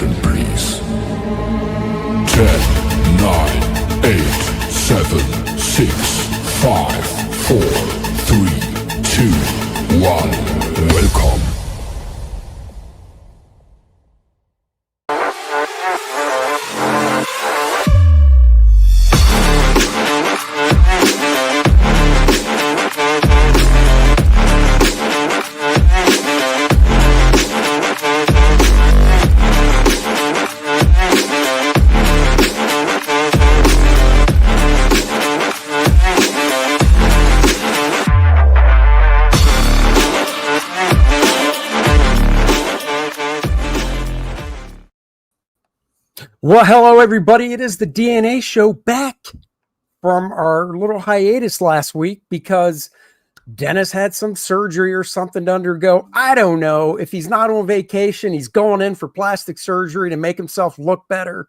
attention, please. 10, 9, 8, 7, 6, 5, 4, 3, 2, 1. Welcome. Well, hello, everybody. It is the DNA show back from our little hiatus last week because Dennis had some surgery or something to undergo. I don't know. If he's not on vacation, he's going in for plastic surgery to make himself look better.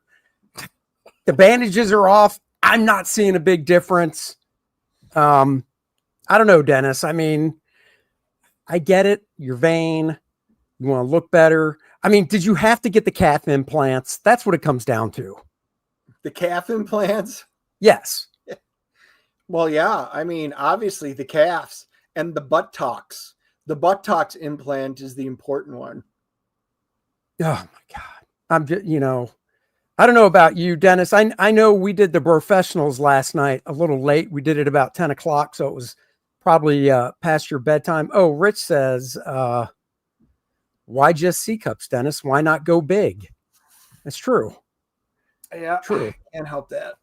The bandages are off. I'm not seeing a big difference. I don't know, Dennis. I mean, I get it. You're vain. You want to look better. I mean, did you have to get the calf implants? That's what it comes down to. The calf implants? Yes. Well, yeah. I mean, obviously the calves and the buttocks. The buttocks implant is the important one. Oh my God. I'm just, I don't know about you, Dennis. I know we did the professionals last night a little late. We did it about 10 o'clock. So it was probably past your bedtime. Oh, Rich says, why just C cups, Dennis? Why not go big? That's true. Yeah, true. Can't help that.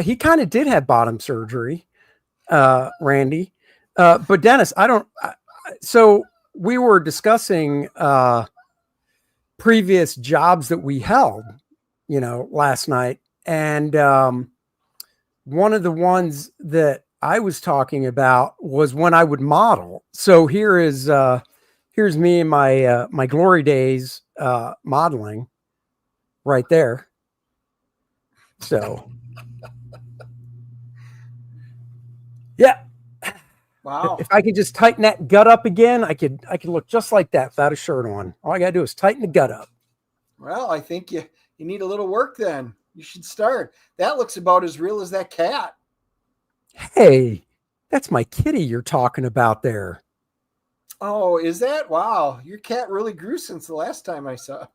He kind of did have bottom surgery, Randy. But Dennis, so we were discussing previous jobs that we held, last night. And one of the ones that I was talking about was when I would model. So here's me in my my glory days modeling right there. So yeah. Wow. If I could just tighten that gut up again, I could look just like that without a shirt on. All I gotta do is tighten the gut up. Well, I think you need a little work then. You should start. That looks about as real as that cat. Hey, that's my kitty you're talking about there. Oh, is that? Wow. Your cat really grew since the last time I saw.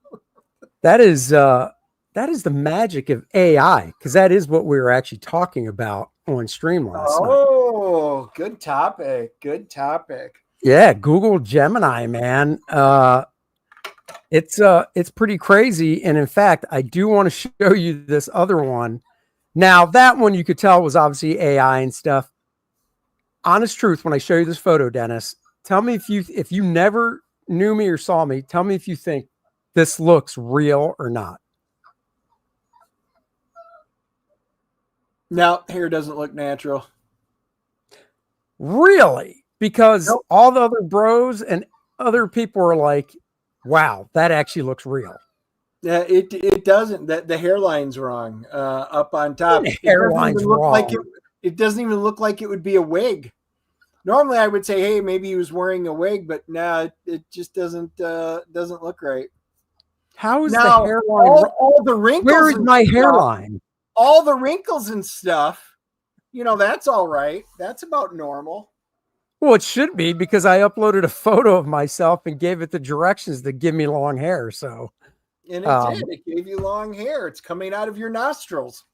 That is the magic of AI, because that is what we were actually talking about on stream last night. Oh, good topic. Good topic. Yeah, Google Gemini, man. It's pretty crazy. And in fact, I do want to show you this other one. Now, that one you could tell was obviously AI and stuff. Honest truth, when I show you this photo, Dennis, tell me if you never knew me or saw me, tell me if you think this looks real or not. No, hair doesn't look natural. Really? Because Nope. all the other bros and other people are like, wow, that actually looks real. Yeah, it doesn't. The hairline's wrong up on top. The hairline's wrong. It doesn't even look like it would be a wig. Normally, I would say, hey, maybe he was wearing a wig, but no, it just doesn't look right. How is Now, the hairline? all the wrinkles? Where is my hairline? All the wrinkles and stuff. That's all right. That's about normal. Well, it should be, because I uploaded a photo of myself and gave it the directions to give me long hair. So, And it did. It gave you long hair. It's coming out of your nostrils.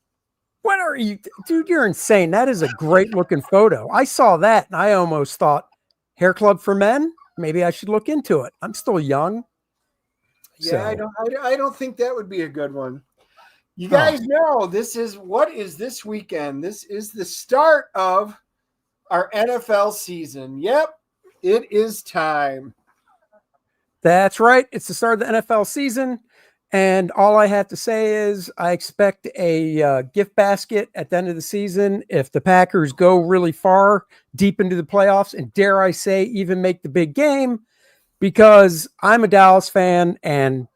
what are you, dude? You're insane. That is a great looking photo. I saw that and I almost thought, hair club for men. Maybe I should look into it. I'm still young. Yeah, so. I don't think that would be a good one. You guys know what is this weekend? This is the start of our NFL season. Yep, it is time. That's right. It's the start of the NFL season. And all I have to say is I expect a gift basket at the end of the season if the Packers go really far deep into the playoffs, and dare I say even make the big game, because I'm a Dallas fan and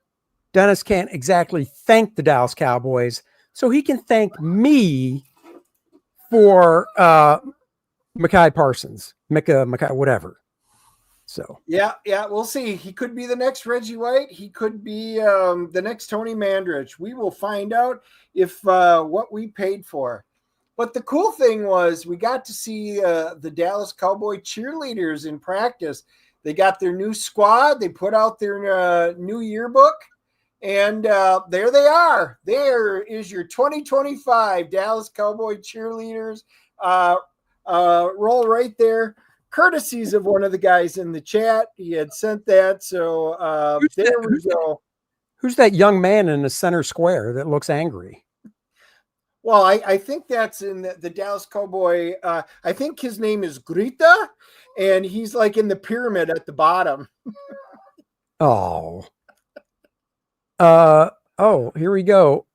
Dennis can't exactly thank the Dallas Cowboys, so he can thank me for Micah Parsons, whatever. So yeah, we'll see. He could be the next Reggie White. He could be the next Tony Mandrich. We will find out if what we paid for. But the cool thing was we got to see the Dallas Cowboy cheerleaders in practice. They got their new squad. They put out their new yearbook. And there they are. There is your 2025 Dallas Cowboy cheerleaders. Roll right there. Courtesies of one of the guys in the chat. He had sent that. So there we go. Who's that young man in the center square that looks angry? Well, I think that's in the Dallas Cowboy. I think his name is Grita, and he's like in the pyramid at the bottom. Oh, here we go.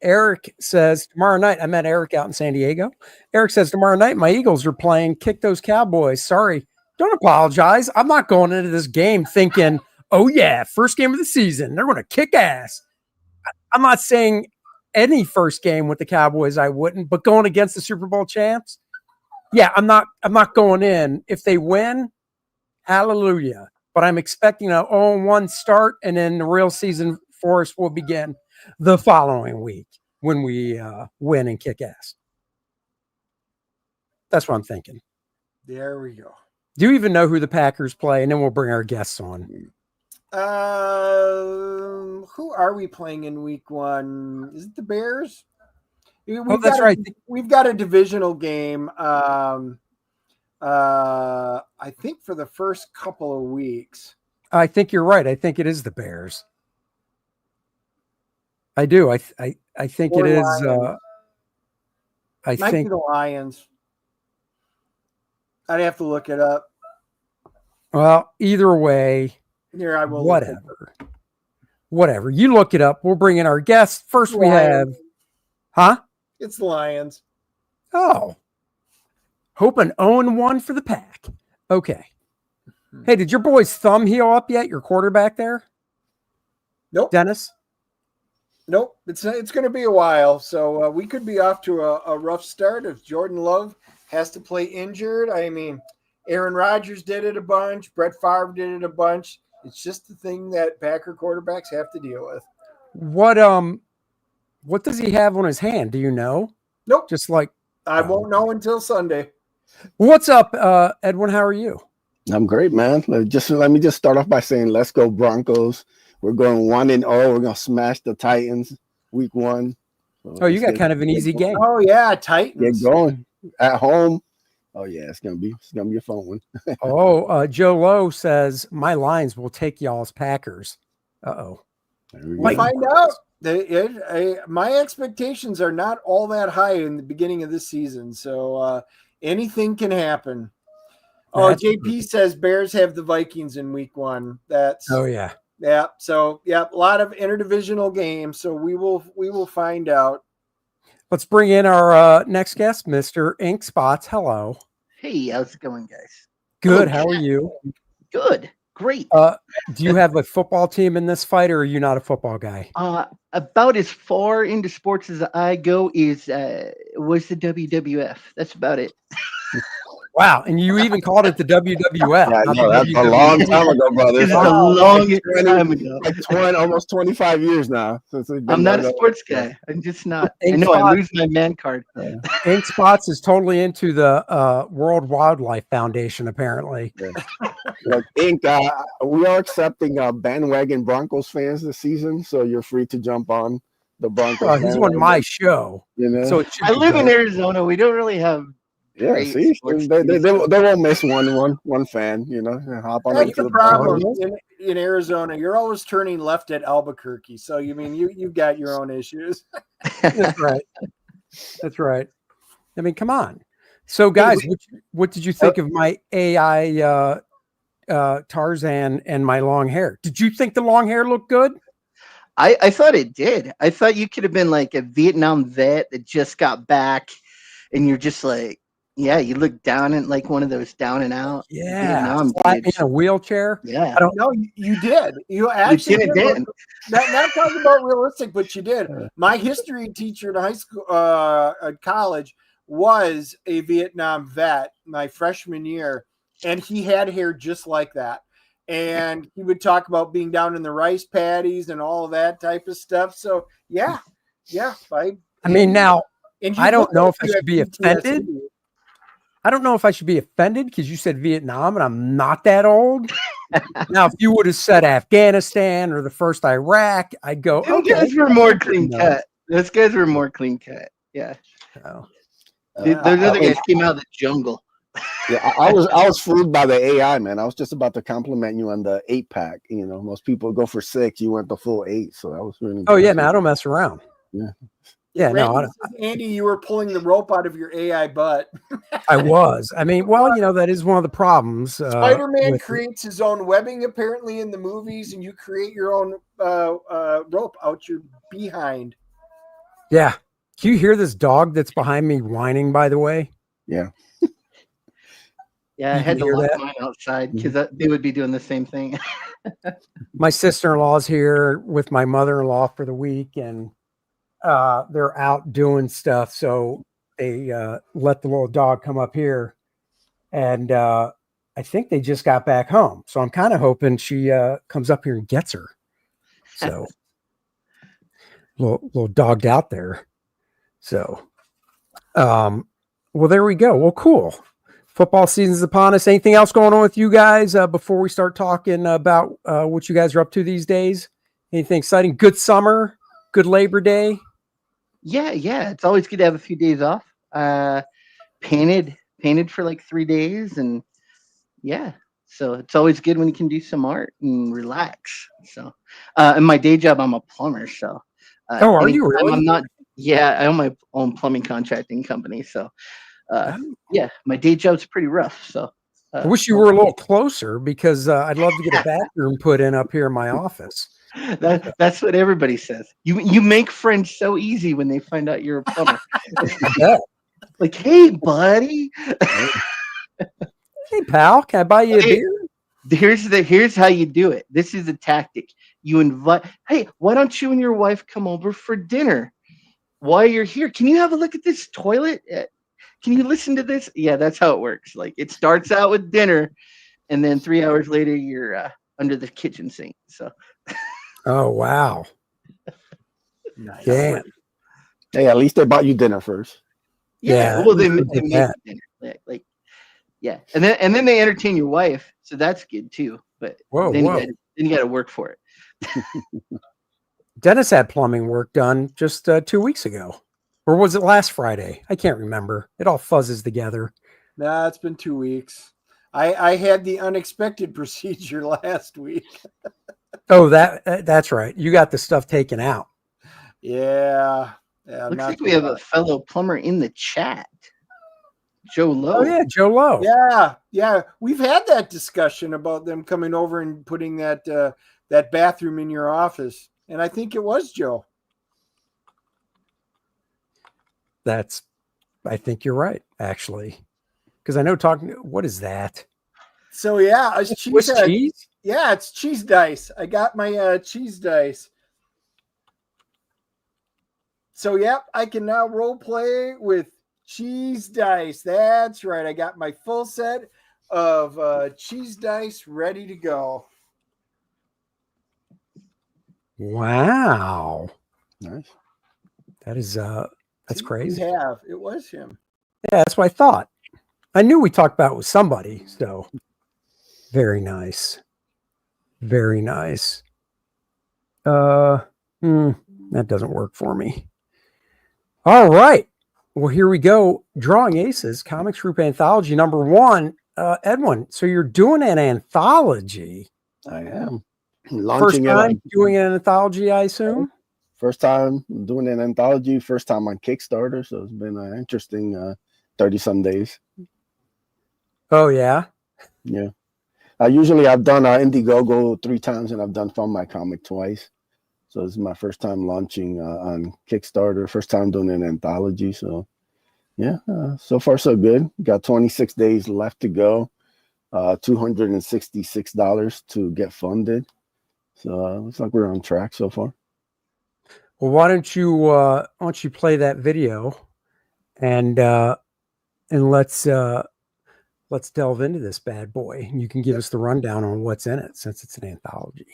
Eric says tomorrow night. I met Eric out in San Diego. Eric says tomorrow night my Eagles are playing. Kick those Cowboys. Sorry, don't apologize. I'm not going into this game thinking, oh yeah, first game of the season, they're going to kick ass. I'm not saying any first game with the Cowboys I wouldn't, but going against the Super Bowl champs, yeah, I'm not going in. If they win, hallelujah. But I'm expecting an 0-1 start, and then the real season for us will begin the following week when we win and kick ass. That's what I'm thinking. There we go. Do you even know who the Packers play? And then we'll bring our guests on. Who are we playing in week 1? Is it the Bears? That's right. We've got a divisional game. I think for the first couple of weeks. I think you're right. I think it is the Bears. I do. I think it is. Might be the Lions. I'd have to look it up. Well, either way. Here, I will. Whatever. You look it up. We'll bring in our guests. First, we have. Huh? It's the Lions. Oh. Hoping 0-1 for the Pack. Okay. Hey, did your boy's thumb heal up yet? Your quarterback there? Nope. Dennis? Nope. It's going to be a while. So we could be off to a rough start if Jordan Love has to play injured. I mean, Aaron Rodgers did it a bunch. Brett Favre did it a bunch. It's just the thing that Packer quarterbacks have to deal with. What does he have on his hand? Do you know? Nope. Just like I won't know until Sunday. What's up, Edwin? How are you? I'm great, man. Let me just start off by saying, let's go Broncos. We're going 1-0. We're gonna smash the Titans week 1. So you got kind of an easy game. Oh yeah, Titans. Get going at home. Oh yeah, it's gonna be a fun one. Joe Lowe says my Lions will take y'all's Packers. We'll find out. My expectations are not all that high in the beginning of this season, so anything can happen. JP says Bears have the Vikings in week 1. Yeah. So a lot of interdivisional games. So we will find out. Let's bring in our next guest, Mr. Ink Spots. Hello. Hey, how's it going, guys? Good. How are you? Good. Great. Do you have a football team in this fight, or are you not a football guy? About as far into sports as I go was the WWF. That's about it. Wow, and you even called it the WWF. Yeah, no, that's a long time ago, brother. It's a long time ago. Like almost 25 years now. I'm not a sports guy. I'm just not. I know I lose my man card. Ink Spots is totally into the World Wildlife Foundation, apparently. Yeah. Look, Ink, we are accepting bandwagon Broncos fans this season, so you're free to jump on the Broncos. He's on my show. You know? So I live in Arizona. We don't really have. Yeah, see, they won't miss one fan, you know. Hop on. That's the problem in Arizona. You're always turning left at Albuquerque, so you mean you've got your own issues. That's right. That's right. I mean, come on. So, guys, what did you think of my AI Tarzan and my long hair? Did you think the long hair looked good? I thought it did. I thought you could have been like a Vietnam vet that just got back, and you're just like. Yeah, you look down and like one of those down and out. Yeah, in a wheelchair. Yeah, I don't know. You did. You actually did. Not talking about realistic, but you did. My history teacher in high school, at college, was a Vietnam vet my freshman year, and he had hair just like that. and he would talk about being down in the rice paddies and all of that type of stuff. So yeah. I mean, now I don't know if I you should be have offended. PTSD. I don't know if I should be offended because you said Vietnam and I'm not that old. Now, if you would have said Afghanistan or the first Iraq, I'd go, Those okay. guys were more clean cut. Those guys were more clean cut. Yeah. Oh. Those other guys came out of the jungle. Yeah, I was fooled by the AI, man. I was just about to compliment you on the 8-pack. You know, most people go for 6. You went the full 8, so that was really. Oh yeah, man, I don't mess around. Yeah. Yeah, no, I don't. Andy, you were pulling the rope out of your AI butt. I was. I mean, well, you know, that is one of the problems. Spider-Man creates his own webbing apparently in the movies, and you create your own rope out your behind. Yeah. Can you hear this dog that's behind me whining, by the way? Yeah. Yeah, I had to lock mine outside because they would be doing the same thing. My sister-in-law's here with my mother-in-law for the week, and they're out doing stuff. So they let the little dog come up here, and I think they just got back home. So I'm kind of hoping she comes up here and gets her. So little dogged out there. So, well, there we go. Well, cool. Football season's upon us. Anything else going on with you guys before we start talking about what you guys are up to these days? Anything exciting? Good summer? Good Labor Day? Yeah. It's always good to have a few days off. Painted for like 3 days, and yeah. So it's always good when you can do some art and relax. So, in my day job, I'm a plumber. So, are you really? I'm not. Yeah, I own my own plumbing contracting company. So, yeah, my day job's pretty rough. So, I wish you were a little closer because I'd love to get a bathroom put in up here in my office. That's what everybody says. You make friends so easy when they find out you're a plumber. Like, hey, buddy. Hey, pal, can I buy you a beer? Here's how you do it. This is a tactic. You invite. Hey, why don't you and your wife come over for dinner? While you're here, can you have a look at this toilet? Can you listen to this? Yeah, that's how it works. Like, it starts out with dinner, and then 3 hours later, you're under the kitchen sink. So. Oh wow! Nice. Damn. Hey, at least they bought you dinner first. Yeah. Well, they make dinner. Like, yeah, and then they entertain your wife, so that's good too. But then you got to work for it. Dennis had plumbing work done just 2 weeks ago. Or was it last Friday? I can't remember. It all fuzzes together. Nah, it's been 2 weeks. I had the unexpected procedure last week. Oh, that's right. You got the stuff taken out. Yeah. Looks like we have a fellow plumber in the chat. Joe Lowe. Oh, yeah, Joe Lowe. Yeah. We've had that discussion about them coming over and putting that bathroom in your office. And I think it was Joe. I think you're right, actually. Because I know what is that? So, yeah, it's cheese? Yeah, it's cheese dice. I got my cheese dice. So, yep, I can now role play with cheese dice. That's right. I got my full set of cheese dice ready to go. Wow. Nice. That is that's crazy. It was him. Yeah, that's what I thought. I knew we talked about it with somebody. So very nice. Very nice. That doesn't work for me. All right. Well, here we go. Drawing Aces, Comics Group Anthology number 1. Edwin, so you're doing an anthology. I am. First time doing an anthology, I assume? First time doing an anthology, first time on Kickstarter, so it's been an interesting 30-some days. Oh, yeah? Yeah. Usually I've done Indiegogo 3 times, and I've done Found My Comic twice. So this is my first time launching on Kickstarter, first time doing an anthology. So, yeah, so far so good. Got 26 days left to go, $266 to get funded. So looks like we're on track so far. Well, why don't you play that video and let's let's delve into this bad boy. You can give us the rundown on what's in it since it's an anthology.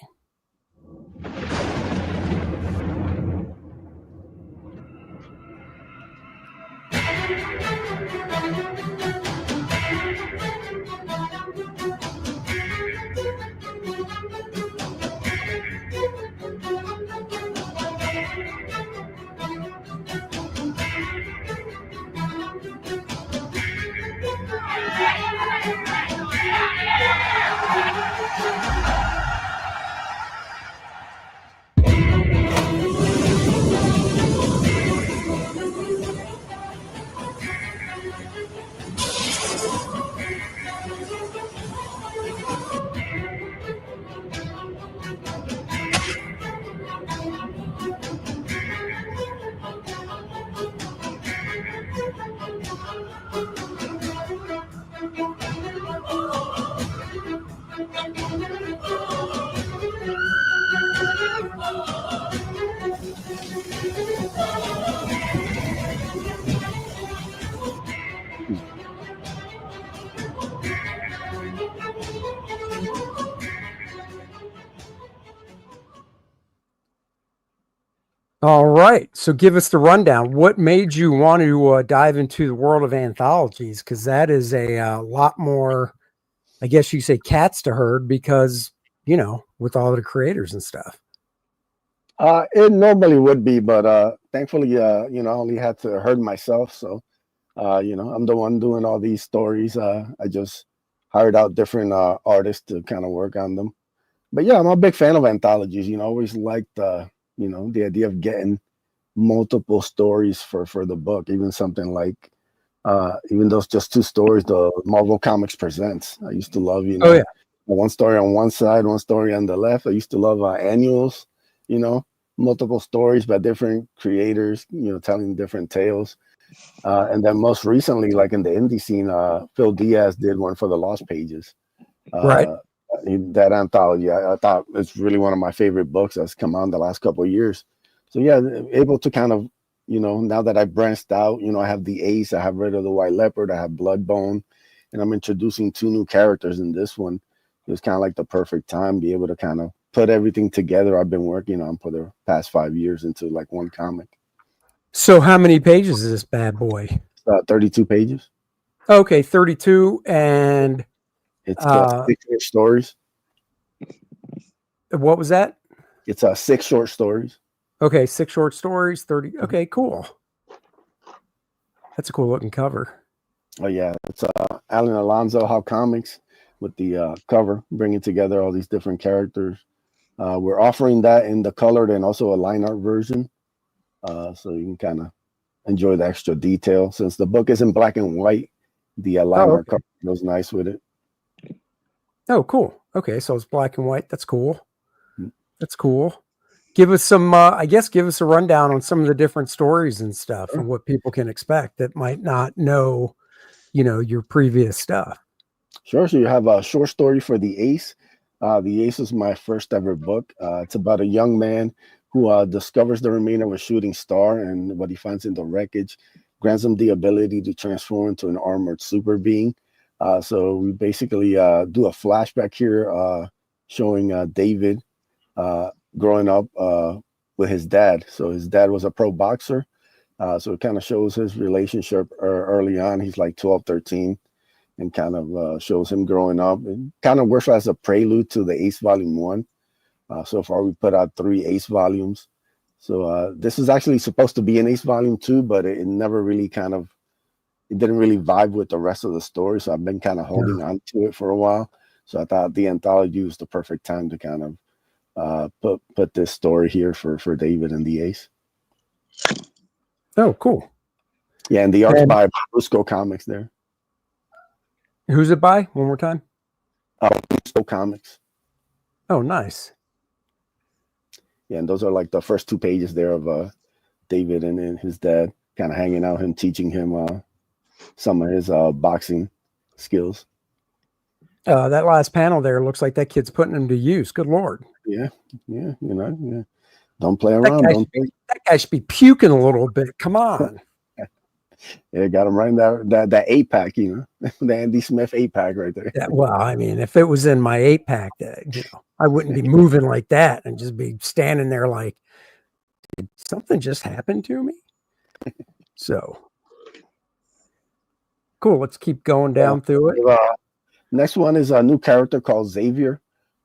All right. So give us the rundown. What made you want to dive into the world of anthologies? Because that is a lot more, I guess you say, cats to herd because, you know, with all the creators and stuff. It normally would be, but thankfully, you know, I only had to herd myself. So, you know, I'm the one doing all these stories. I just hired out different artists to kind of work on them. But yeah, I'm a big fan of anthologies. You know, always liked you know, the idea of getting multiple stories for the book, even something like even those just two stories, the Marvel Comics Presents. I used to love, you know, one story on one side, one story on the left. I used to love annuals, you know, multiple stories by different creators, you know, telling different tales. And then most recently, like in the indie scene, Phil Diaz did one for the Lost Pages. Right. That anthology, I thought it's really one of my favorite books that's come out in the last couple of years. So yeah, able to kind of, you know, now that I branched out, you know, I have the Ace, I have Rid of the White Leopard, I have Bloodbone, and I'm introducing 2 new characters in this one. It was kind of like the perfect time to be able to kind of put everything together I've been working on for the past 5 years into like one comic. So how many pages is this bad boy? 32 pages. Okay, 32, and it's 6 short stories. What was that? It's 6 short stories. Okay, 6 short stories, 30. Okay, cool. That's a cool looking cover. Oh yeah, it's Alan Alonso, How Comics, with the cover, bringing together all these different characters. We're offering that in the colored and also a line art version, so you can kind of enjoy the extra detail. Since the book is in black and white, the line art cover goes nice with it. Oh, cool. Okay, so it's black and white. That's cool. That's cool. Give us some, I guess, give us a rundown on some of the different stories and stuff and what people can expect that might not know, you know, your previous stuff. Sure. So you have a short story for The Ace. The Ace is my first ever book. It's about a young man who discovers the remainder of a shooting star, and what he finds in the wreckage grants him the ability to transform into an armored super being. So we basically do a flashback here showing David growing up with his dad. So his dad was a pro boxer. So it kind of shows his relationship early on. He's like 12, 13, and kind of shows him growing up. It kind of works as a prelude to the Ace Volume 1. So far, we put out 3 Ace volumes. So this is actually supposed to be an Ace Volume 2, but it never really it didn't really vibe with the rest of the story. So I've been kind of holding on to it for a while. So I thought the anthology was the perfect time to kind of put this story here for David and the Ace. Oh, cool. Yeah, and the art's by Brusco Comics there. Who's it by? One more time. Brusco Comics. Oh, nice. Yeah, and those are like the first 2 pages there of David and his dad kind of hanging out, him teaching him some of his boxing skills. That last panel there looks like that kid's putting him to use. Good Lord. Yeah, you know, yeah. Don't play around. That guy should be puking a little bit. Come on. Yeah, got him right in that 8-pack, you know, the Andy Smith 8-pack right there. Yeah, well, I mean, if it was in my 8-pack, I wouldn't be moving like that and just be standing there like, did something just happen to me? So cool. Let's keep going down through it. Next one is a new character called Xavier.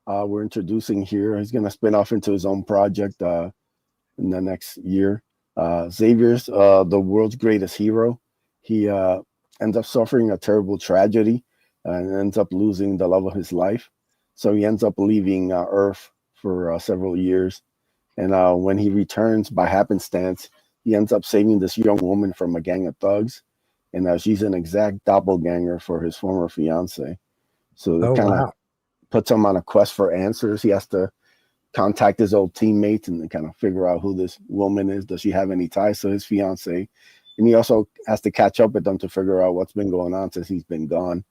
We're introducing here. He's going to spin off into his own project in the next year. Xavier's the world's greatest hero. He ends up suffering a terrible tragedy and ends up losing the love of his life. So he ends up leaving Earth for several years. And when he returns by happenstance, he ends up saving this young woman from a gang of thugs. And she's an exact doppelganger for his former fiance. So it kind of puts him on a quest for answers. He has to contact his old teammates and kind of figure out who this woman is. Does she have any ties to his fiance? And he also has to catch up with them to figure out what's been going on since he's been gone.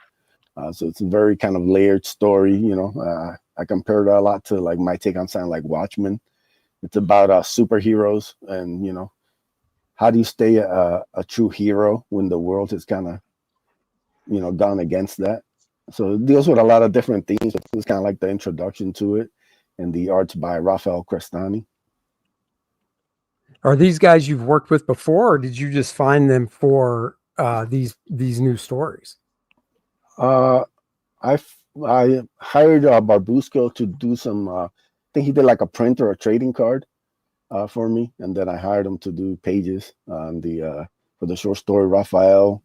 So it's a very kind of layered story. You know, I compared it a lot to like my take on something like Watchmen. It's about superheroes and, you know, how do you stay a true hero when the world has kind of, you know, gone against that? So it deals with a lot of different themes. It's kind of like the introduction to it, and the art's by Rafael Crestani. Are these guys you've worked with before, or did you just find them for these new stories? I hired Barbusco to do some. I think he did like a print or a trading card for me, and then I hired him to do pages on for the short story. Rafael.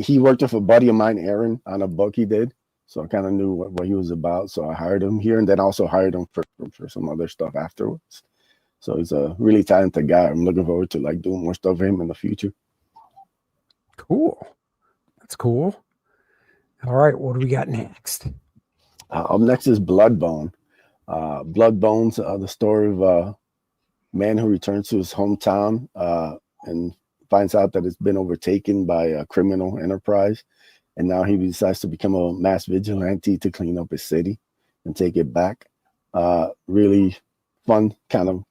He worked with a buddy of mine, Aaron, on a book he did, so I kind of knew what he was about. So I hired him here, and then also hired him for some other stuff afterwards. So he's a really talented guy. I'm looking forward to like doing more stuff for him in the future. Cool, that's cool. All right, what do we got next? Up next is Bloodbone. Bloodbone's the story of a man who returns to his hometown and finds out that it's been overtaken by a criminal enterprise, and now he decides to become a mass vigilante to clean up his city and take it back. Really fun, kind of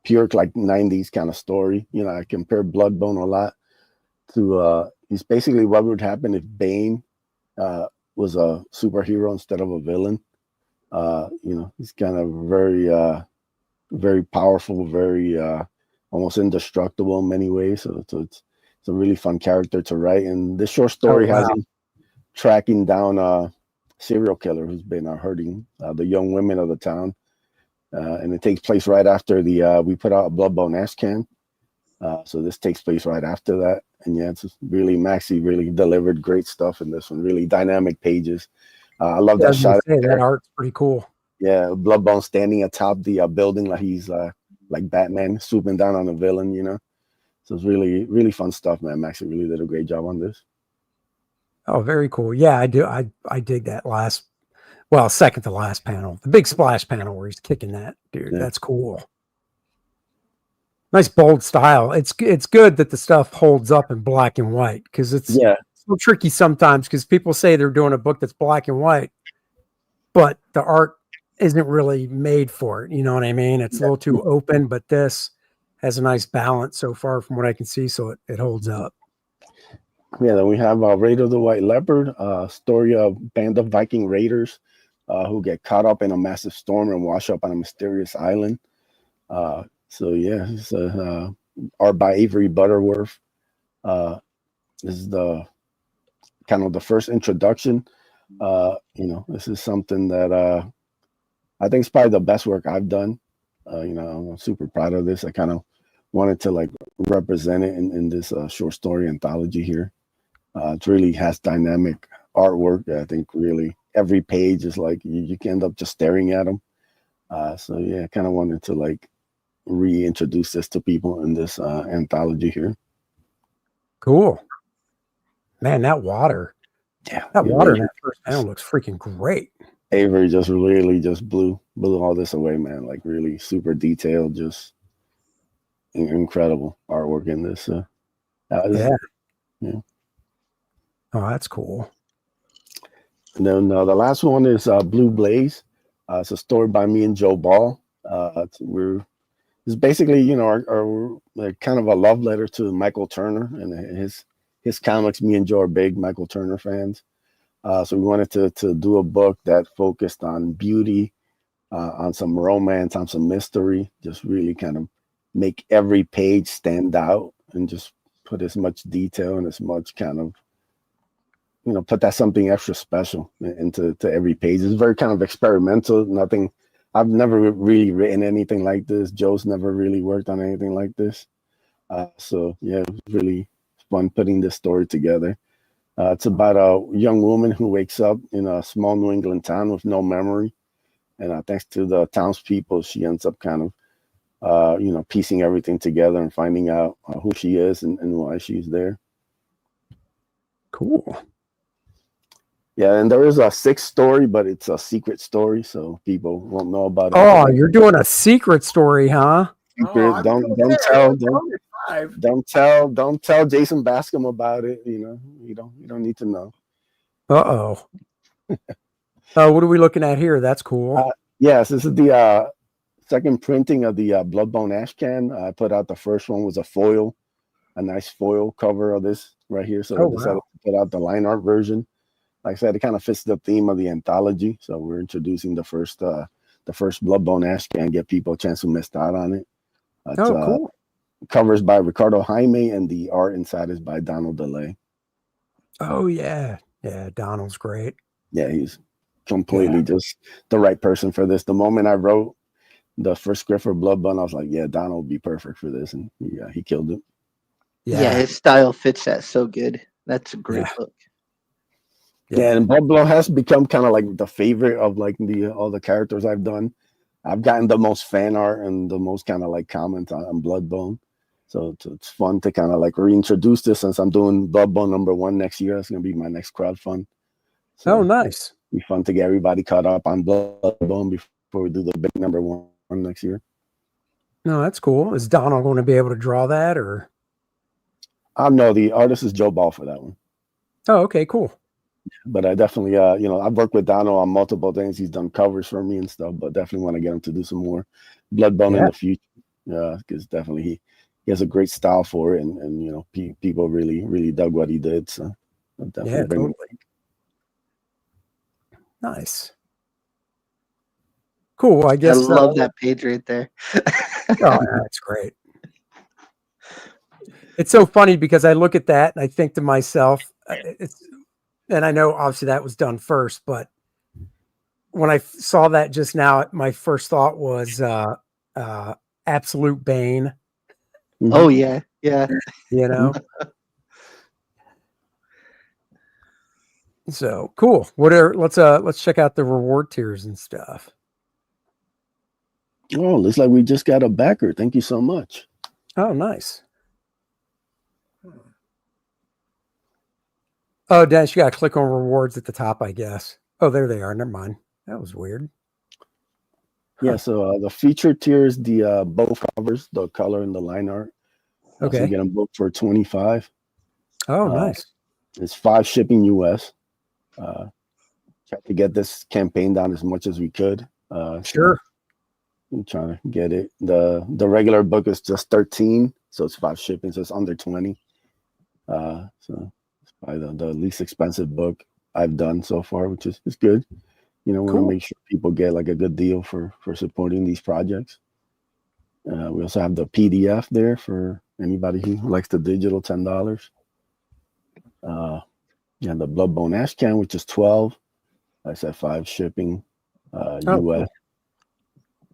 pure like 90s kind of story. You know, I compare Bloodbone a lot to it's basically what would happen if Bane was a superhero instead of a villain. You know, he's kind of very powerful, very almost indestructible in many ways. So it's a really fun character to write. And this short story has him tracking down a serial killer who's been hurting the young women of the town. And it takes place right after we put out a Bloodbone Ashcan. So this takes place right after that. And yeah, it's really, Maxi really delivered great stuff in this one. Really dynamic pages. I love that shot. That art's pretty cool. Yeah, Bloodbone standing atop the building like he's like Batman swooping down on a villain, you know. So it's really, really fun stuff, man. Maxi really did a great job on this. Oh, very cool. Yeah, I do. I dig that second to last panel, the big splash panel where he's kicking that dude. Yeah. That's cool. Nice bold style. It's good that the stuff holds up in black and white because it's so tricky sometimes because people say they're doing a book that's black and white, but the art isn't really made for it. You know what I mean? It's a little too open, but this has a nice balance so far from what I can see, so it holds up. Yeah, then we have Raid of the White Leopard, story of band of Viking raiders who get caught up in a massive storm and wash up on a mysterious island. So yeah, it's art by Avery Butterworth. This is the kind of the first introduction. You know, this is something that I think it's probably the best work I've done. You know, I'm super proud of this. I kind of wanted to like represent it in this short story anthology here. It really has dynamic artwork. I think really every page is like you can end up just staring at them. So yeah, I kind of wanted to like reintroduce this to people in this anthology here. Cool, man. That water, water in that first panel looks freaking great. Avery just really just blew all this away, man. Like really super detailed, just incredible artwork in this. Yeah. Oh, that's cool. And then the last one is Blue Blaze. It's a story by me and Joe Ball. This it's basically, you know, our kind of a love letter to Michael Turner and his comics. Me and Joe are big Michael Turner fans. So we wanted to do a book that focused on beauty, on some romance, on some mystery, just really kind of make every page stand out and just put as much detail and as much kind of, you know, put that something extra special into every page. It's very kind of experimental. Nothing, I've never really written anything like this. Joe's never really worked on anything like this. So yeah, it was really fun putting this story together. It's about a young woman who wakes up in a small New England town with no memory. And thanks to the townspeople, she ends up kind of, you know, piecing everything together and finding out who she is and why she's there. Cool. Yeah, and there is a sixth story, but it's a secret story, so people won't know about it. Oh, you're doing a secret story, huh? Secret. Don't tell Jason Bascom about it. You know, you don't need to know. Uh-oh. What are we looking at here? That's cool. Yes, this is the second printing of the Bloodbone Ash Can. I put out the first one was a nice foil cover of this right here. So I decided to put out the line art version. Like I said, it kind of fits the theme of the anthology. So we're introducing the first Bloodbone Ash Can, get people a chance who missed out on it. Cool. Covers by Ricardo Jaime, and the art inside is by Donald DeLay. Oh yeah, Donald's great. Yeah, he's completely just the right person for this. The moment I wrote the first script for Bloodbone, I was like, yeah, Donald would be perfect for this, and he killed it. Yeah, his style fits that so good. That's a great book. Yeah, and Bloodbone has become kind of like the favorite of like all the characters I've done. I've gotten the most fan art and the most kind of like comments on Bloodbone. So it's fun to kind of like reintroduce this since I'm doing Bloodbone #1 next year. That's going to be my next crowdfund. So nice. It'll be fun to get everybody caught up on Bloodbone before we do the big #1 next year. No, that's cool. Is Donald going to be able to draw that or? No, the artist is Joe Ball for that one. Oh, okay, cool. But I definitely, you know, I've worked with Donald on multiple things. He's done covers for me and stuff, but definitely want to get him to do some more Bloodbone in the future. Yeah, because definitely he has a great style for it, and you know, people really dug what he did. So I'll definitely bring him back. Nice. Cool. I guess I love that page right there. That's great. It's so funny because I look at that and I think to myself, and I know obviously that was done first, but when I saw that just now, my first thought was Absolute Bane. Oh yeah. You know. So cool. Let's check out the reward tiers and stuff. Oh, looks like we just got a backer. Thank you so much. Oh, nice. Oh, Dennis, you got to click on rewards at the top, I guess. Oh, there they are. Never mind. That was weird. Yeah, so the feature tier is the both covers, the color and the line art. Okay. So you get them both for $25. Oh, nice. It's 5 shipping US. Tried to get this campaign down as much as we could. Sure. I'm trying to get it. The regular book is just 13, so it's 5 shipping, so it's under 20. So it's probably the least expensive book I've done so far, which is good. You know, want to make sure people get like a good deal for supporting these projects. We also have the PDF there for anybody who likes the digital, $10. Yeah, the Bloodbone Ash Can, which is 12. I said 5 shipping US.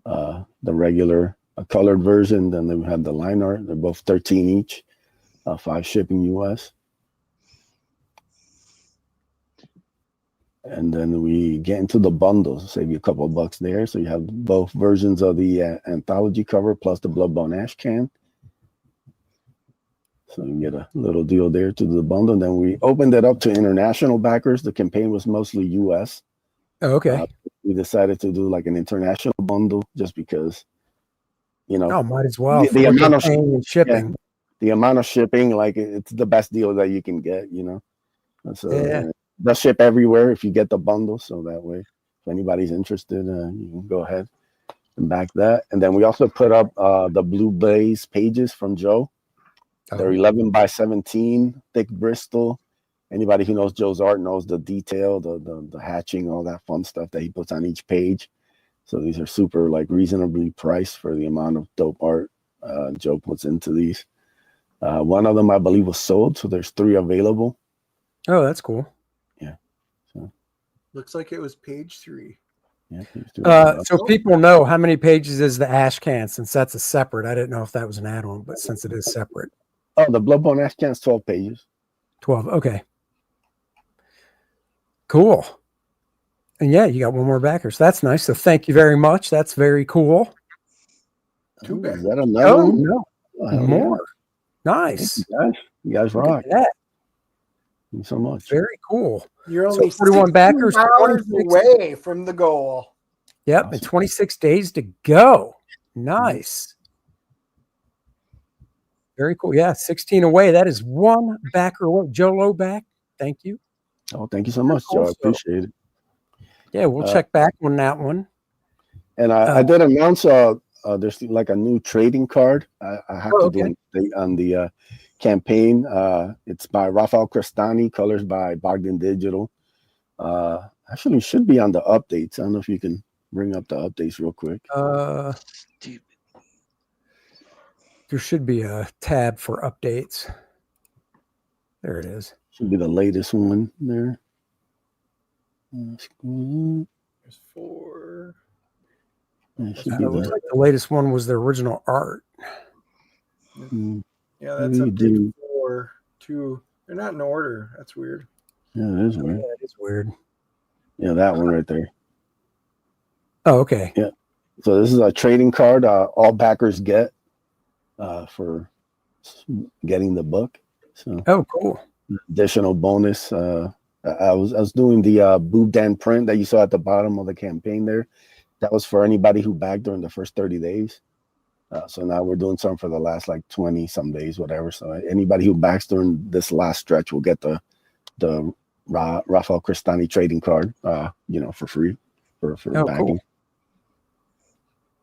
The regular colored version, then we have the line art. They're both 13 each. 5 shipping US. And then we get into the bundles, save you a couple of bucks there. So you have both versions of the anthology cover plus the Bloodbone Ash Can. So you can get a little deal there to the bundle. And then we opened it up to international backers. The campaign was mostly US. Oh, okay. We decided to do like an international bundle just because, you know. Oh, might as well. The amount of shipping. Yeah, the amount of shipping, like it's the best deal that you can get, you know. So they'll ship everywhere if you get the bundle. So that way, if anybody's interested, you can go ahead. and back that. And then we also put up the Blue Blaze pages from Joe. They're 11 by 17, thick Bristol. Anybody who knows Joe's art knows the detail, the hatching, all that fun stuff that he puts on each page. So these are super like reasonably priced for the amount of dope art Joe puts into these. One of them I believe was sold, so there's 3 available. Oh, that's cool. Yeah. So looks like it was page 3. yeah. So people know how many pages is the ash can, since that's a separate. I didn't know if that was an add-on, but since it is separate. Oh, the Bloodborne Ash Can's 12 pages. 12. Okay. Cool. And yeah, you got one more backer. So that's nice. So thank you very much. That's very cool. Too bad. Is that another one? No. Oh, More. Nice. You guys Look rock. at that. Thank you so much. Very cool. You're only 41 backers, hours 26 away from the goal. Yep. Awesome. And 26 days to go. Nice. Very cool. Yeah. 16 away. That is one backer away. Joe Low back. Thank you. Oh, thank you so much, Joe. I appreciate it. Yeah. We'll check back on that one. And I did announce there's like a new trading card. I have to do an update on the campaign. It's by Rafael Crestani, colors by Bogdan Digital. Actually should be on the updates. I don't know if you can bring up the updates real quick. There should be a tab for updates. There it is. Should be the latest one there. There's 4. It should It be looks like the latest one was the original art. Yeah, that's update 4. 2. They're not in order. That's weird. Yeah, it is weird. Yeah, it is weird. Yeah, that one right there. Oh, okay. Yeah. So this is a trading card all backers get for getting the book. So Oh, cool. additional bonus. I was doing the Boob Dan print that you saw at the bottom of the campaign there. That was for anybody who backed during the first 30 days. So now we're doing some for the last like 20 some days, whatever. So anybody who backs during this last stretch will get the Rafael Crestani trading card, for free for backing. Cool.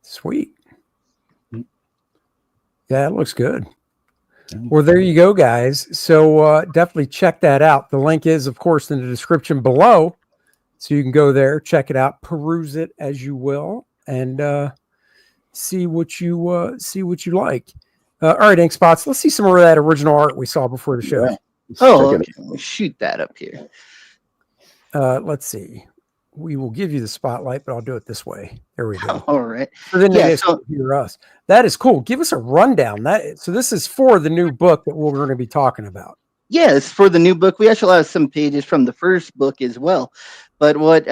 Sweet. Yeah, it looks good. Well, there you go, guys. So definitely check that out. The link is, of course, in the description below. So you can go there, check it out, peruse it as you will, and see what you like. All right, Ink Spots. Let's see some more of that original art we saw before the show. Yeah. Okay. We'll shoot that up here. Let's see. We will give you the spotlight, but I'll do it this way. There we go. All right. So then Yeah, you guys can hear us. That is cool. Give us a rundown. So this is for the new book that we're going to be talking about. Yes, for the new book. We actually have some pages from the first book as well. But what,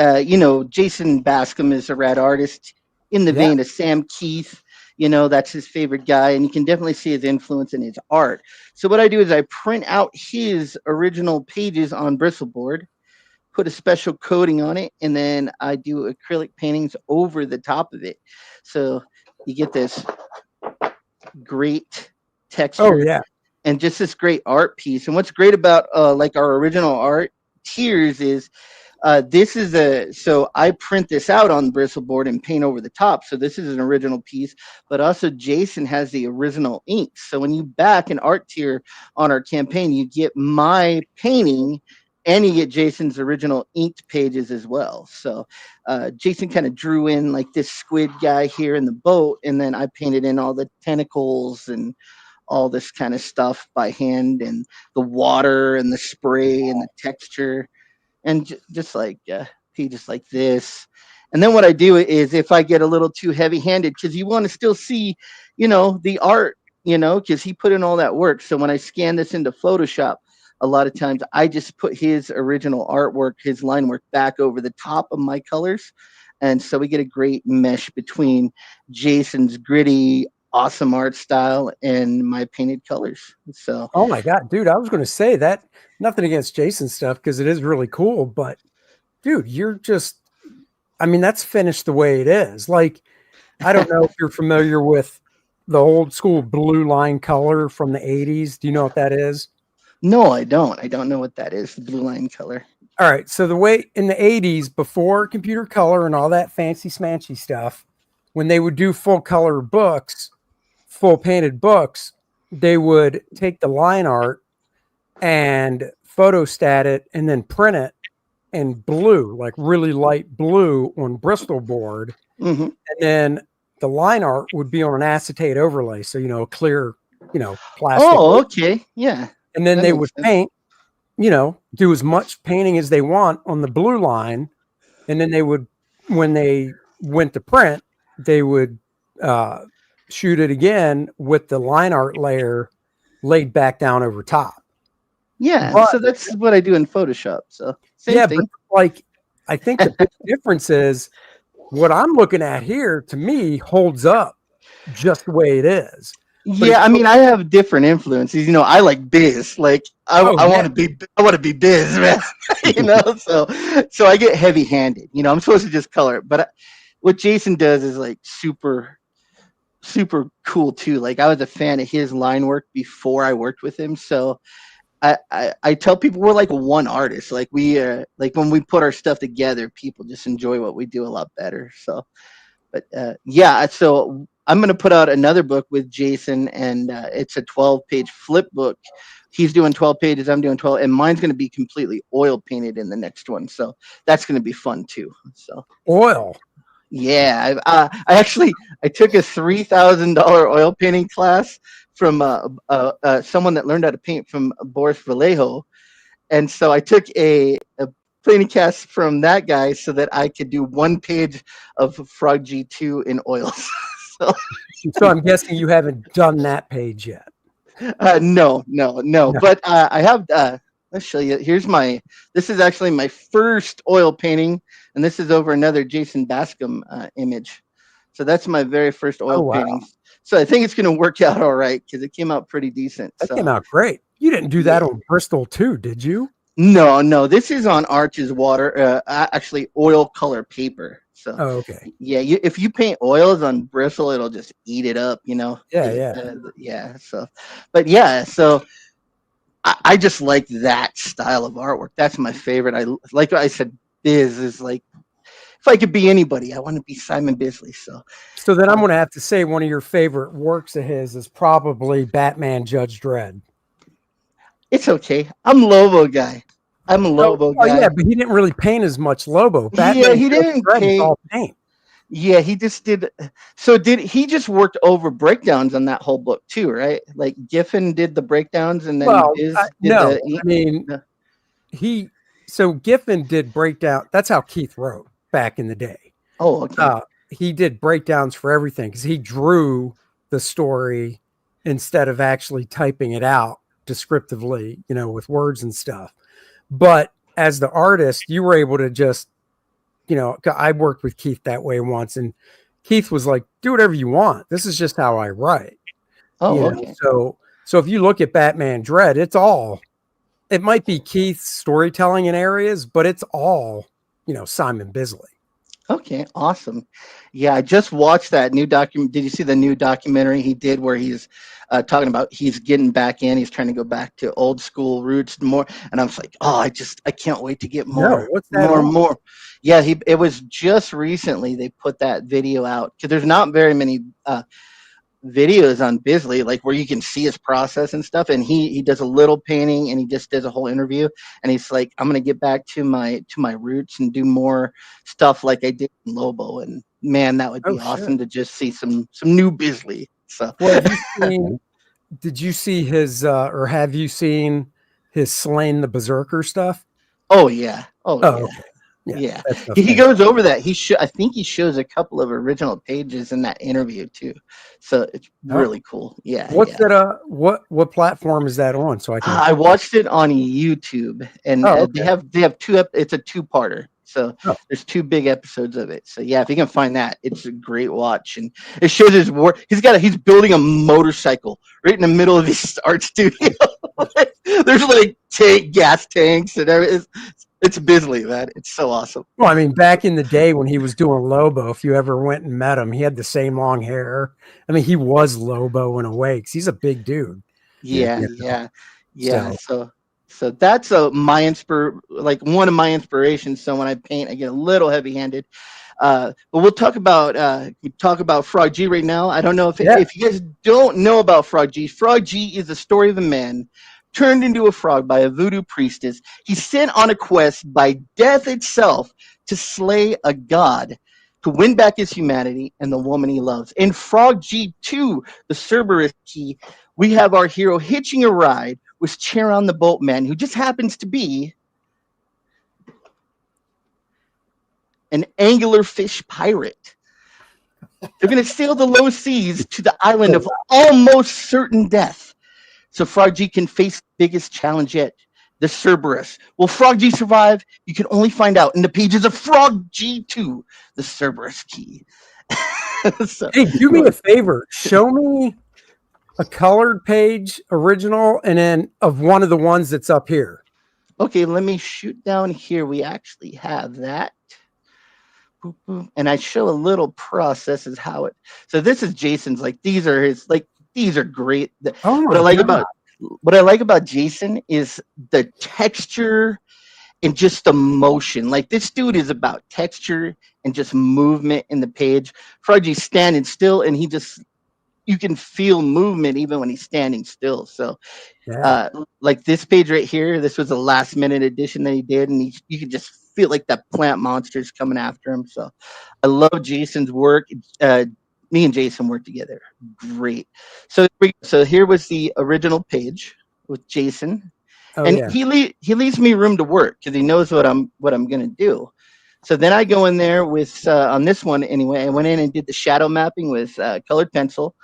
Jason Bascom is a rad artist in the vein of Sam Keith. That's his favorite guy, and you can definitely see his influence in his art. So what I do is I print out his original pages on bristleboard, put a special coating on it, and then I do acrylic paintings over the top of it. So you get this great texture. Oh, yeah. And just this great art piece. And what's great about like our original art tiers is so I print this out on bristleboard and paint over the top. So this is an original piece, but also Jason has the original ink. So when you back an art tier on our campaign, you get my painting and you get Jason's original inked pages as well. So Jason kind of drew in like this squid guy here in the boat, and then I painted in all the tentacles and all this kind of stuff by hand, and the water and the spray and the texture, and just like pages like this. And then what I do is, if I get a little too heavy handed, because you want to still see, the art, because he put in all that work. So when I scan this into Photoshop, a lot of times I just put his original artwork, his line work back over the top of my colors. And so we get a great mesh between Jason's gritty, awesome art style and my painted colors. So oh my god, dude, I was going to say that, nothing against Jason's stuff because it is really cool, but dude, that's finished the way it is. Like, I don't know if you're familiar with the old school blue line color from the 80s. Do you know what that is? No, I don't know what that is, the blue line color. All right, so the way in the 80s, before computer color and all that fancy smanchy stuff, when they would do full color books, full painted books, they would take the line art and photostat it and then print it in blue, like really light blue on Bristol board. Mm-hmm. And then the line art would be on an acetate overlay. So, a clear, plastic. Oh, okay. Yeah. And then That they makes would sense. paint, do as much painting as they want on the blue line. And then they would, when they went to print, they would shoot it again with the line art layer laid back down over top. Yeah. So that's what I do in Photoshop. So same thing. But I think the big difference is what I'm looking at here to me holds up just the way it is. Yeah, I mean, I have different influences. I like biz. Like I want to be biz, man. So I get heavy-handed. I'm supposed to just color it, but what Jason does is like super, super cool too. Like I was a fan of his line work before I worked with him. So I tell people we're like one artist. Like we like when we put our stuff together, people just enjoy what we do a lot better. So, but yeah, so I'm going to put out another book with Jason, and it's a 12-page flip book. He's doing 12 pages, I'm doing 12, and mine's going to be completely oil painted in the next one. So that's going to be fun too. So oil. Yeah, I took a $3,000 oil painting class from someone that learned how to paint from Boris Vallejo, and so I took a painting class from that guy so that I could do 1 page of Frog G2 in oils. So I'm guessing you haven't done that page yet. No. But I have. Let's show you. This is actually my first oil painting, and this is over another Jason Bascom image. So that's my very first oil painting. So I think it's going to work out all right because it came out pretty decent. That came out great. You didn't do that on Bristol too, did you? No. This is on Arches water, actually oil color paper. So, okay. Yeah, if you paint oils on Bristol, it'll just eat it up, Yeah. So, but yeah, so I just like that style of artwork. That's my favorite. Like I said, Biz is like, if I could be anybody, I want to be Simon Bisley. So then I'm going to have to say one of your favorite works of his is probably Batman Judge Dredd. It's okay. I'm Lobo guy. I'm a Lobo guy. Yeah, but he didn't really paint as much Lobo. Batman he didn't paint. Yeah, he just did. So he just worked over breakdowns on that whole book too, right? Like Giffen did the breakdowns, and then So Giffen did breakdown. That's how Keith wrote back in the day. Oh, okay. He did breakdowns for everything because he drew the story instead of actually typing it out descriptively, with words and stuff. But as the artist, you were able to just, I worked with Keith that way once, and Keith was like, do whatever you want. This is just how I write. Oh, okay. So if you look at Batman Dread, it might be Keith's storytelling in areas, but it's all, Simon Bisley. Okay, awesome. Yeah, I just watched that new document. Did you see the new documentary he did where he's talking about he's getting back in, he's trying to go back to old school roots more? And I was like, I can't wait to get more. What's that? More. Yeah, it was just recently they put that video out because there's not very many videos on Bisley, like where you can see his process and stuff. And he does a little painting and he just does a whole interview. And he's like, I'm gonna get back to my roots and do more stuff like I did in Lobo. And man, that would be awesome to just see some new Bisley. So, did you see his or have you seen his Slain the Berserker stuff? Oh yeah. Okay. Yeah. He goes over that. I think he shows a couple of original pages in that interview too. So it's really cool. Yeah. What's that? What platform is that on? So I watched it on YouTube, and they have two. It's a 2-parter. So there's 2 big episodes of it. So yeah, if you can find that, it's a great watch, and it shows his work. He's building a motorcycle right in the middle of his art studio. There's like gas tanks and everything. It's Bisley, man. It's so awesome. Well, I mean, back in the day when he was doing Lobo, if you ever went and met him, he had the same long hair. I mean, he was Lobo in a way because he's a big dude. Yeah. So that's one of my inspirations. So when I paint, I get a little heavy-handed. But we'll talk about Frog G right now. I don't know if you guys don't know about Frog G. Frog G is the story of a man turned into a frog by a voodoo priestess. He's sent on a quest by death itself to slay a god, to win back his humanity and the woman he loves. In Frog G2, the Cerberus key, we have our hero hitching a ride with Charon the Boatman, who just happens to be an anglerfish pirate. They're going to sail the low seas to the island of almost certain death, so Frog G can face the biggest challenge yet, the Cerberus. Will Frog G survive? You can only find out in the pages of Frog G2, the Cerberus key. Hey, do me a favor. Show me a colored page, original, and then of one of the ones that's up here. Okay, let me shoot down here. We actually have that. Boop, boop. And I show a little process as how it. So this is Jason's. Like these are his. Like these are great. What I like about Jason is the texture and just the motion. Like this dude is about texture and just movement in the page. Froggy's standing still, and you can feel movement even when he's standing still. So, like this page right here, this was a last minute addition that he did, and you can just feel like that plant monster is coming after him. So, I love Jason's work. Me and Jason work together. Great. So here was the original page with Jason, he leaves me room to work because he knows what I'm gonna do. So then I go in there with on this one anyway. I went in and did the shadow mapping with colored pencil,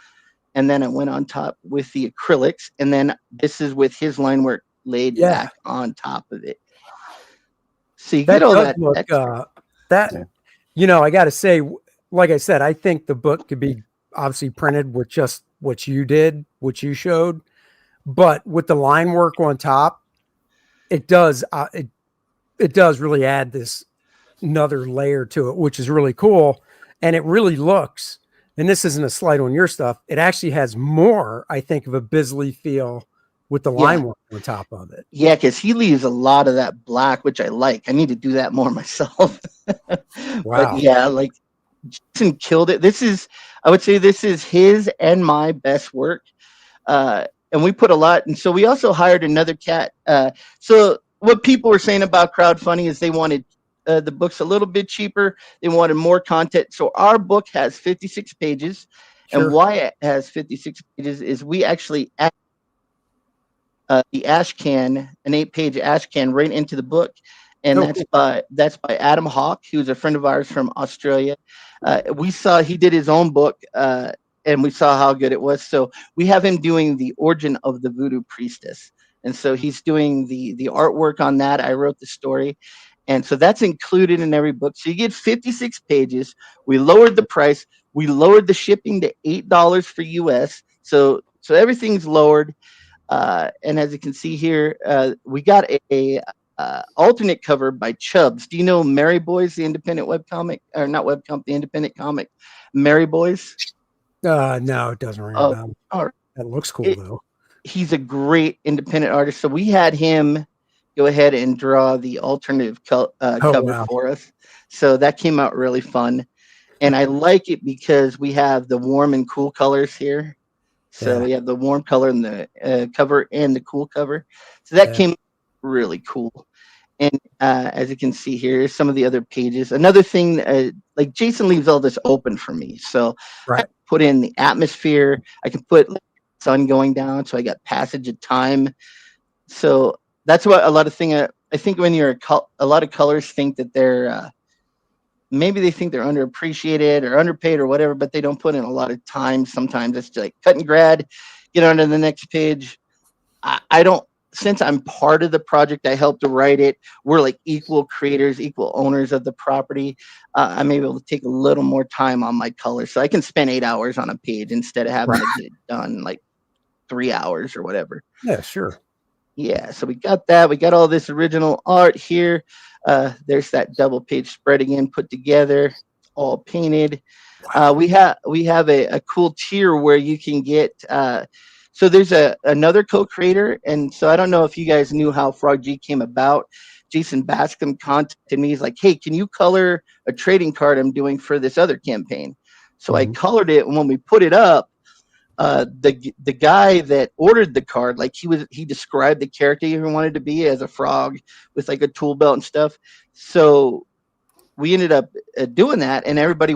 and then I went on top with the acrylics, and then this is with his line work laid back on top of it. So you get all that. I got to say, like I said, I think the book could be obviously printed with just what you did, what you showed, but with the line work on top, it does really add this another layer to it, which is really cool. And it really looks, and this isn't a slight on your stuff, it actually has more, I think, of a Bisley feel with the line work on top of it. Yeah, because he leaves a lot of that black, which I like. I need to do that more myself. Wow. But yeah, like Jason killed it. I would say this is his and my best work. And we put a lot. And so we also hired another cat. So what people were saying about crowdfunding is they wanted the books a little bit cheaper. They wanted more content. So our book has 56 pages. Sure. And why it has 56 pages is we actually add the ash can, an 8-page ash can, right into the book. And that's by Adam Hawk, who's a friend of ours from Australia. We saw he did his own book, and we saw how good it was. So we have him doing the origin of the voodoo priestess. And so he's doing the artwork on that. I wrote the story. And so that's included in every book. So you get 56 pages. We lowered the price. We lowered the shipping to $8 for US. So everything's lowered. And as you can see here, we got a alternate cover by Chubbs. Do you know Mary Boys, the independent webcomic, or not webcomic, the independent comic, Mary Boys? No, it doesn't ring a bell. Right. That looks cool though. He's a great independent artist. So we had him go ahead and draw the alternative cover for us. So that came out really fun. And I like it because we have the warm and cool colors here. So we have the warm color in the cover and the cool cover. So that came really cool. And as you can see here, some of the other pages. Another thing, like Jason leaves all this open for me. So I put in the atmosphere. I can put sun going down. So I got passage of time. So that's what a lot of things. I think when you're a lot of colors think that they're maybe they think they're underappreciated or underpaid or whatever, but they don't put in a lot of time. Sometimes it's like cut and grad, get on to the next page. I don't. Since I'm part of the project, I helped to write it. We're like equal creators, equal owners of the property. I'm able to take a little more time on my colors. So I can spend 8 hours on a page instead of having to get it done like 3 hours or whatever. Yeah, sure. Yeah, so we got that. We got all this original art here. There's that double page spread again put together, all painted. We have a cool tier where you can get so there's another co-creator, and so I don't know if you guys knew how Frog G came about. Jason Bascom contacted me. He's like, hey, can you color a trading card I'm doing for this other campaign? So I colored it, and when we put it up, the guy that ordered the card, like he described the character he wanted to be as a frog with like a tool belt and stuff. So we ended up doing that, and everybody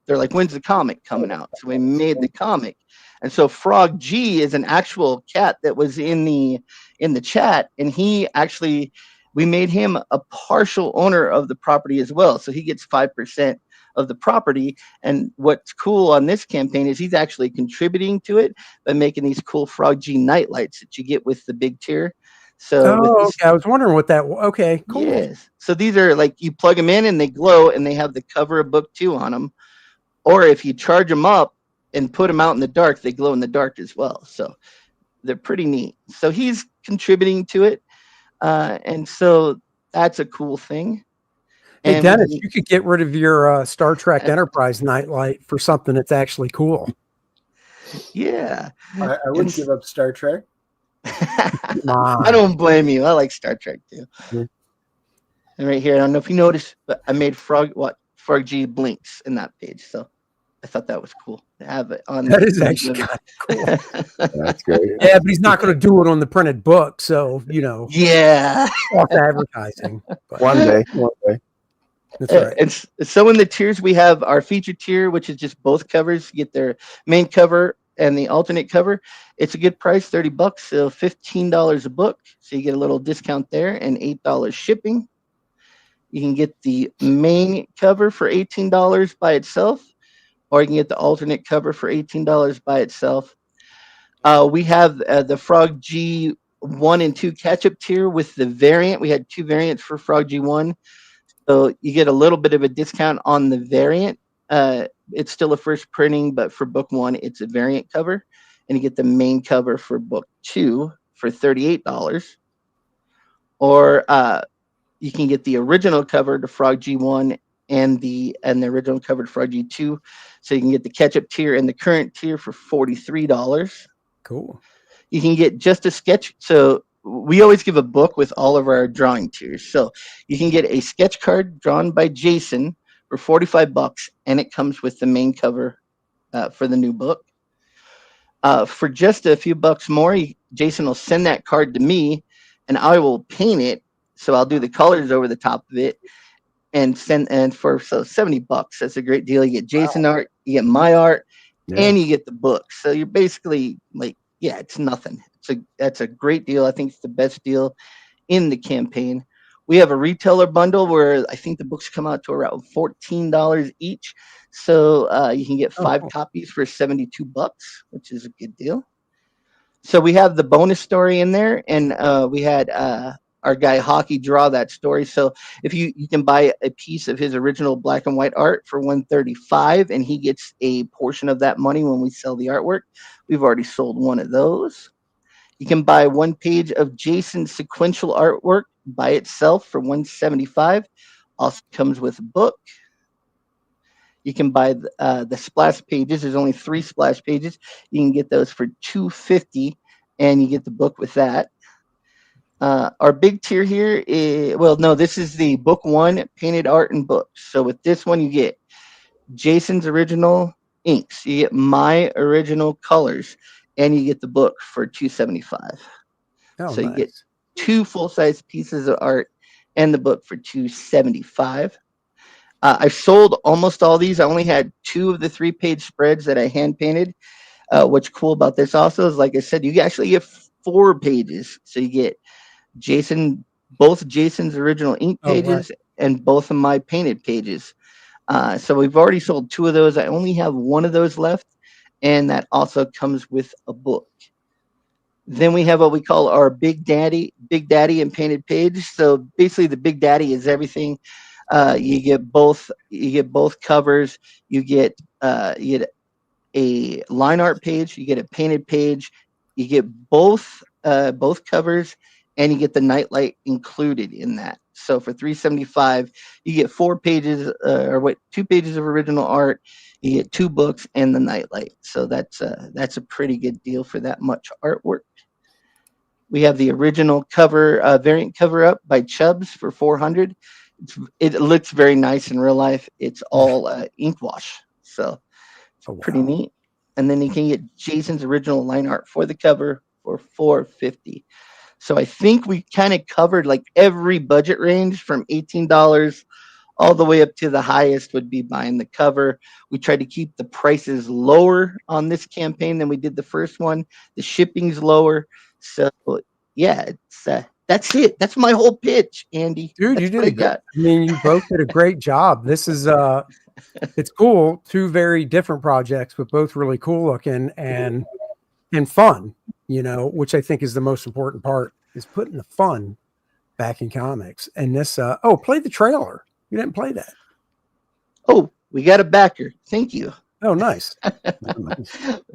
they're like, when's the comic coming out? So we made the comic. And so Frog G is an actual cat that was in the chat, and we made him a partial owner of the property as well. So he gets 5% of the property. And what's cool on this campaign is he's actually contributing to it by making these cool Frog G night lights that you get with the big tier. So okay. I was wondering what that was. Okay, cool. Yes. So these are like, you plug them in and they glow, and they have the cover of book 2 on them. Or if you charge them up and put them out in the dark, they glow in the dark as well. So they're pretty neat. So he's contributing to it. And so that's a cool thing. Hey, Dennis, you could get rid of your Star Trek Enterprise nightlight for something that's actually cool. Yeah. I wouldn't give up Star Trek. I don't blame you. I like Star Trek too. And right here, I don't know if you noticed, but I made Frog G blinks in that page. So I thought that was cool to have it on. That is actually kind of cool. That's great. Yeah, but he's not going to do it on the printed book. So, Yeah. off advertising. But One day. that's right. And so in the tiers, we have our feature tier, which is just both covers. You get their main cover and the alternate cover. It's a good price, $30, so $15 a book. So you get a little discount there, and $8 shipping. You can get the main cover for $18 by itself, or you can get the alternate cover for $18 by itself. We have the Frog G 1 and 2 catch-up tier with the variant. We had 2 variants for Frog G1. So you get a little bit of a discount on the variant. It's still a first printing, but for book 1, it's a variant cover. And you get the main cover for book 2 for $38. Or you can get the original cover to Frog G1 and the original cover to Frog G2. So you can get the catch-up tier and the current tier for $43. Cool. You can get just a sketch. So we always give a book with all of our drawing tiers. So you can get a sketch card drawn by Jason for $45, and it comes with the main cover for the new book. For just a few bucks more, Jason will send that card to me, and I will paint it. So I'll do the colors over the top of it, and for $70. That's a great deal. You get Jason art, you get my art, and you get the book. So you're basically like, yeah, it's nothing. That's a great deal. I think it's the best deal in the campaign. We have a retailer bundle where I think the books come out to around $14 each. So you can get 5 copies for $72, which is a good deal. So we have the bonus story in there, and we had our guy Hockey draw that story. So if you can buy a piece of his original black and white art for $135, and he gets a portion of that money when we sell the artwork. We've already sold one of those. You can buy 1 page of Jason's sequential artwork by itself for $175. Also comes with a book. You can buy the splash pages. There's only 3 splash pages. You can get those for $250, and you get the book with that. Our big tier here is, this is the book 1 painted art and books. So with this one, you get Jason's original inks. You get my original colors, and you get the book for $275. So nice. You get 2 full-size pieces of art and the book for $275. I sold almost all these. I only had 2 of the 3-page spreads that I hand painted. What's cool about this also is, like I said, you actually get 4 pages. So you get both Jason's original ink pages and both of my painted pages. So we've already sold 2 of those. I only have 1 of those left, and that also comes with a book. Then we have what we call our Big Daddy and painted page. So basically, the Big Daddy is everything. You get both covers. You get a line art page. You get a painted page. You get both covers, and you get the nightlight included in that. So for $375, you get 4 pages, 2 pages of original art. You get 2 books and the nightlight. So that's a pretty good deal for that much artwork. We have the original cover variant cover up by Chubbs for $400. It looks very nice in real life. It's all ink wash, so it's pretty neat. And then you can get Jason's original line art for the cover for $450. So I think we kind of covered like every budget range from $18 all the way up to the highest would be buying the cover. We tried to keep the prices lower on this campaign than we did the first one. The shipping's lower. So yeah, it's that's it. That's my whole pitch, Andy. Dude, you did I mean, you both did a great job. This is it's cool. Two very different projects, but both really cool looking and fun, you know, which I think is the most important part, is putting the fun back in comics. And this play the trailer. You didn't play that. Oh, we got a backer. Thank you. Oh, nice.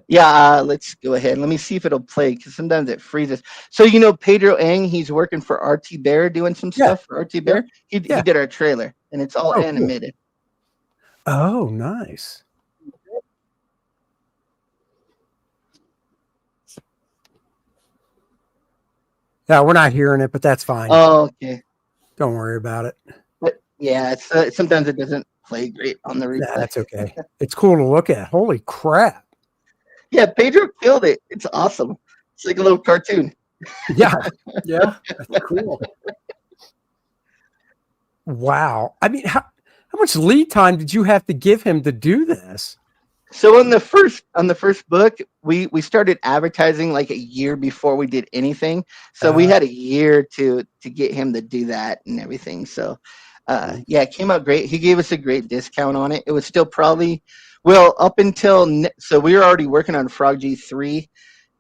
Yeah, let's go ahead. Let me see if it'll play, because sometimes it freezes. So, you know, Pedro Ang, he's working for RT Bear, doing some stuff for RT Bear. He did our trailer, and it's all animated. Cool. Oh, nice. Yeah, we're not hearing it, but that's fine. Oh, okay. Don't worry about it. But yeah, it's sometimes it doesn't play great on the replay. Yeah, that's okay. It's cool to look at. Holy crap. Yeah, Pedro killed it. It's awesome. It's like a little cartoon. Yeah. Yeah. That's cool. Wow. I mean, how much lead time did you have to give him to do this? So on the first book, we started advertising like a year before we did anything. So we had a year to get him to do that and everything. So yeah, it came out great. He gave us a great discount on it. It was still probably, well, up until, so we were already working on Frog G3,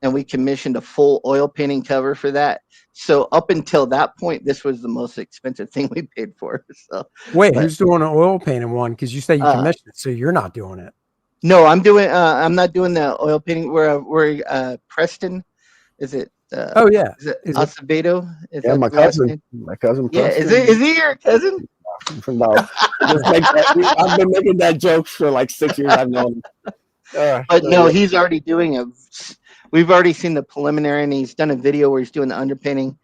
and we commissioned a full oil painting cover for that. So up until that point, this was the most expensive thing we paid for. So wait, who's doing an oil painting one? Because you say you commissioned it, so you're not doing it. No, I'm doing. I'm not doing the oil painting. We're Preston. Is it? Oh yeah. Is it Acevedo? Is yeah, my cousin. My cousin. Yeah, Preston. is he your cousin? No, I've been making that joke for like 6 years. I've known. But no, he's already doing a. We've already seen the preliminary, and he's done a video where he's doing the underpainting.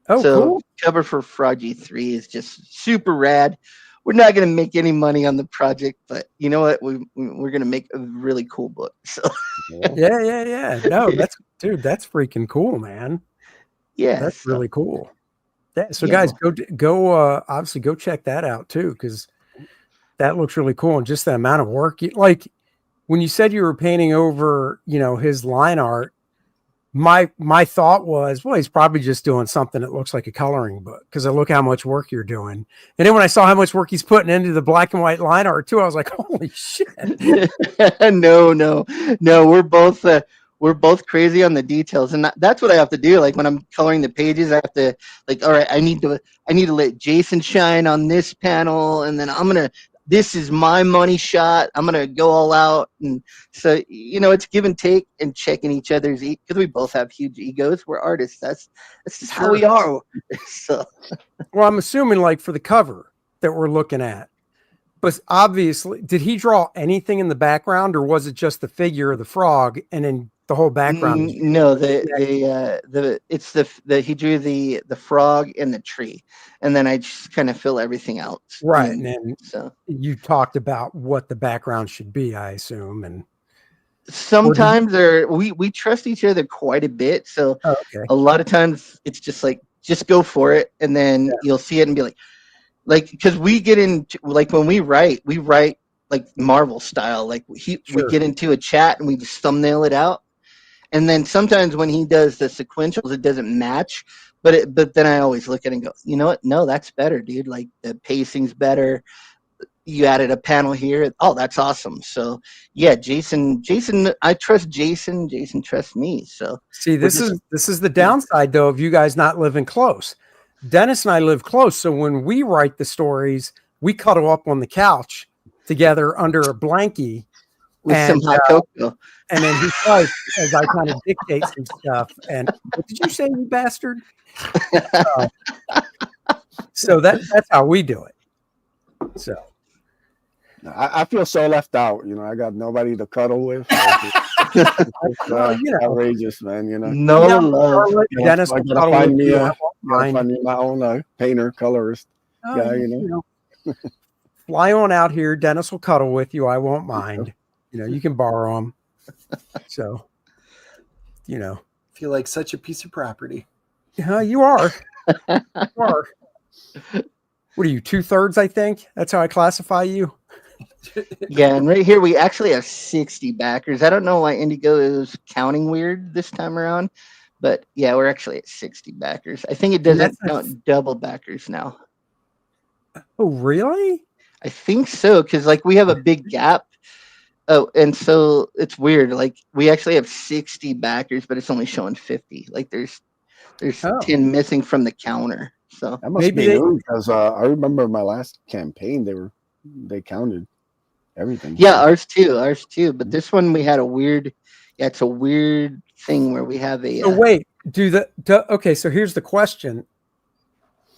Oh, so cool. Cover for Frog G3 is just super rad. We're not going to make any money on the project, but you know what? We're going to make a really cool book. So yeah. No, that's freaking cool, man. Yeah, that's really cool. So guys, go obviously go check that out too, because that looks really cool. And just the amount of work, like when you said you were painting over, you know, his line art, my thought was, well, he's probably just doing something that looks like a coloring book, because I look how much work you're doing. And then when I saw how much work he's putting into the black and white line art too, I was like, holy shit. No. We're both crazy on the details, and that's what I have to do. Like when I'm coloring the pages, I have to all right, I need to let Jason shine on this panel, and then this is my money shot. I'm going to go all out. And so, you know, it's give and take and checking each other's, because we both have huge egos. We're artists. That's just how we are. So, well, I'm assuming like for the cover that we're looking at, but obviously, did he draw anything in the background, or was it just the figure of the frog and then the whole background? No, he drew the frog and the tree, and then I just kind of fill everything out. Right. And then so you talked about what the background should be, I assume. And sometimes we trust each other quite a bit. So a lot of times it's just like, just go for it. And then you'll see it and be like, because we get into, like when we write like Marvel style, like we get into a chat and we just thumbnail it out. And then sometimes when he does the sequentials, it doesn't match, but then I always look at it and go, you know what? No, that's better, dude. Like the pacing's better. You added a panel here. Oh, that's awesome. So yeah, Jason, I trust Jason. Jason trusts me. So see, this is the downside though of you guys not living close. Dennis and I live close, so when we write the stories, we cuddle up on the couch together under a blankie with some hot cocoa. And then he tries as I kind of dictate some stuff. And what did you say, you bastard? So that's how we do it. So I feel so left out. You know, I got nobody to cuddle with. Well, outrageous, man. No love. Dennis, I gotta find me my own painter, colorist guy. Fly on out here. Dennis will cuddle with you. I won't mind. You can borrow them. So, feel like such a piece of property. You are. You are. What are you, 2/3? I think that's how I classify you. Yeah, and right here we actually have 60 backers. I don't know why Indigo is counting weird this time around, but yeah, we're actually at 60 backers. I think it doesn't count double backers now. Oh, really? I think so, because like we have a big gap. Oh, and so it's weird. Like we actually have 60 backers, but it's only showing 50. Like there's 10 missing from the counter. So that must be new, because I remember my last campaign they counted everything. Yeah, ours too. But this one we had a weird. Yeah, it's a weird thing where we have a. Wait, okay? So here's the question.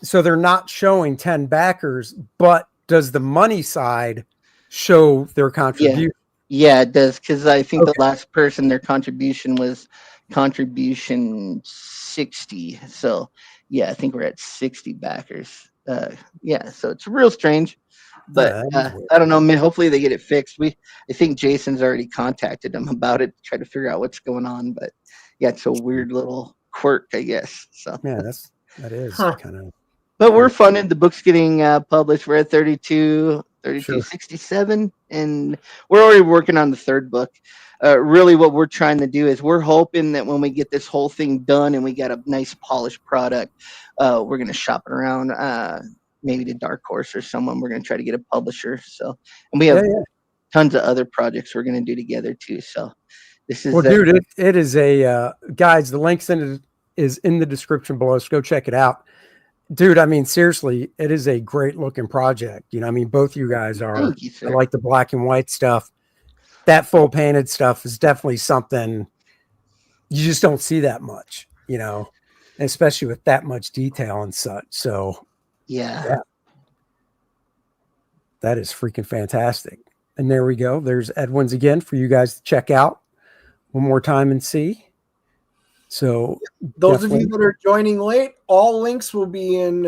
So they're not showing 10 backers, but does the money side show their contribution? Yeah, it does, because I think the last person, their contribution was contribution 60. So yeah, I think we're at 60 backers. Yeah, so it's real strange. But I don't know. Hopefully they get it fixed. I think Jason's already contacted them about it to try to figure out what's going on. But yeah, it's a weird little quirk, I guess. So yeah, that is kind of. But we're funded. The book's getting published. We're at 3267, and we're already working on the third book. Really, what we're trying to do is we're hoping that when we get this whole thing done and we got a nice polished product, we're going to shop it around. Maybe to Dark Horse or someone. We're going to try to get a publisher. So, and we have tons of other projects we're going to do together too. So this is dude, it is a guys. The links is in the description below. So go check it out, dude. I mean, seriously, it is a great looking project. I mean, both you guys are. Thank you, sir. I like the black and white stuff. That full painted stuff is definitely something you just don't see that much, especially with that much detail and such. So. Yeah. That is freaking fantastic. And there we go. There's Edwin's again for you guys to check out one more time and see. So those of you that are joining late, all links will be in